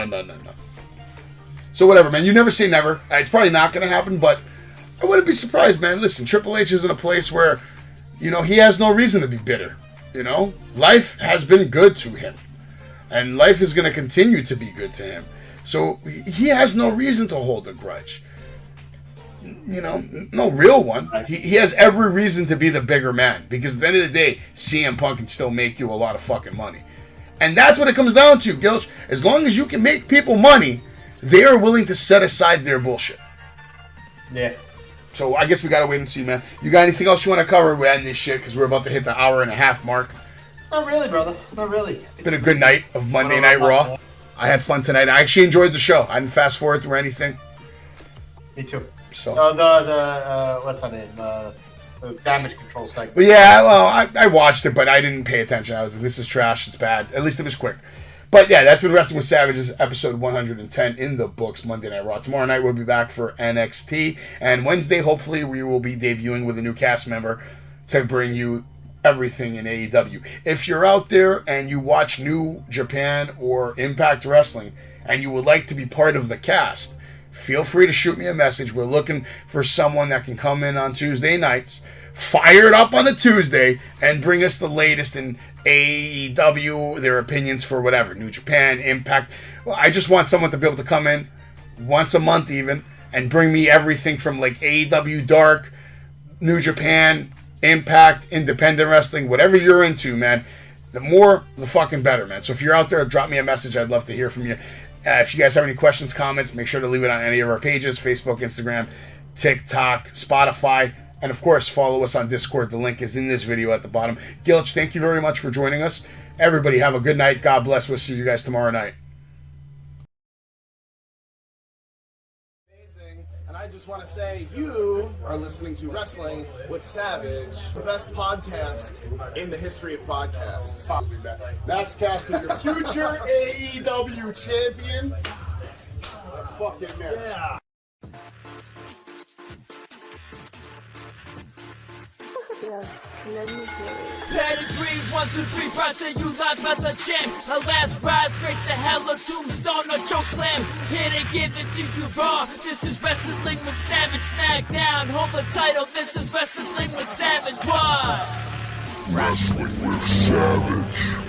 So whatever, man. You never say never. It's probably not going to happen, but I wouldn't be surprised, man. Listen, Triple H is in a place where, you know, he has no reason to be bitter. You know? Life has been good to him. And life is going to continue to be good to him. So he has no reason to hold a grudge. You know, no real one. He has every reason to be the bigger man. Because at the end of the day, CM Punk can still make you a lot of fucking money. And that's what it comes down to, Gilch. As long as you can make people money, they are willing to set aside their bullshit. Yeah. So I guess we gotta wait and see, man. You got anything else you want to cover? We end this shit because we're about to hit the hour and a half mark. Not really, brother. Not really. It's been a good night of Monday Night Raw. I had fun tonight. I actually enjoyed the show. I didn't fast forward through anything. Me too. So what's her name? The damage control segment. But yeah, well, I watched it, but I didn't pay attention. I was like, this is trash. It's bad. At least it was quick. But yeah, that's been Wrestling with Savages, episode 110 in the books, Monday Night Raw. Tomorrow night we'll be back for NXT. And Wednesday, hopefully, we will be debuting with a new cast member to bring you everything in AEW. If you're out there and you watch New Japan or Impact Wrestling and you would like to be part of the cast, feel free to shoot me a message. We're looking for someone that can come in on Tuesday nights, fire it up on a Tuesday, and bring us the latest in AEW, their opinions for whatever, New Japan, Impact. Well, I just want someone to be able to come in once a month even and bring me everything from like AEW Dark, New Japan, Impact, independent wrestling, whatever you're into, man. The more, the fucking better, man. So if you're out there, drop me a message. I'd love to hear from you. If you guys have any questions, comments, make sure to leave it on any of our pages, Facebook, Instagram, TikTok, Spotify, and of course, follow us on Discord. The link is in this video at the bottom. Gilch, thank you very much for joining us. Everybody have a good night. God bless. We'll see you guys tomorrow night. And I just want to say, you are listening to Wrestling with Savage, the best podcast in the history of podcasts. Max Caster, your future AEW champion. Fucking man. Yeah. Pedigree, 1, 2, 3, proud to you live by the champ. A last ride straight to hell, a tombstone, a choke slam. Here to give it to you raw. This is Wrestling with Savage. Smackdown, hold the title. This is Wrestling with Savage. What? Wrestling with Savage.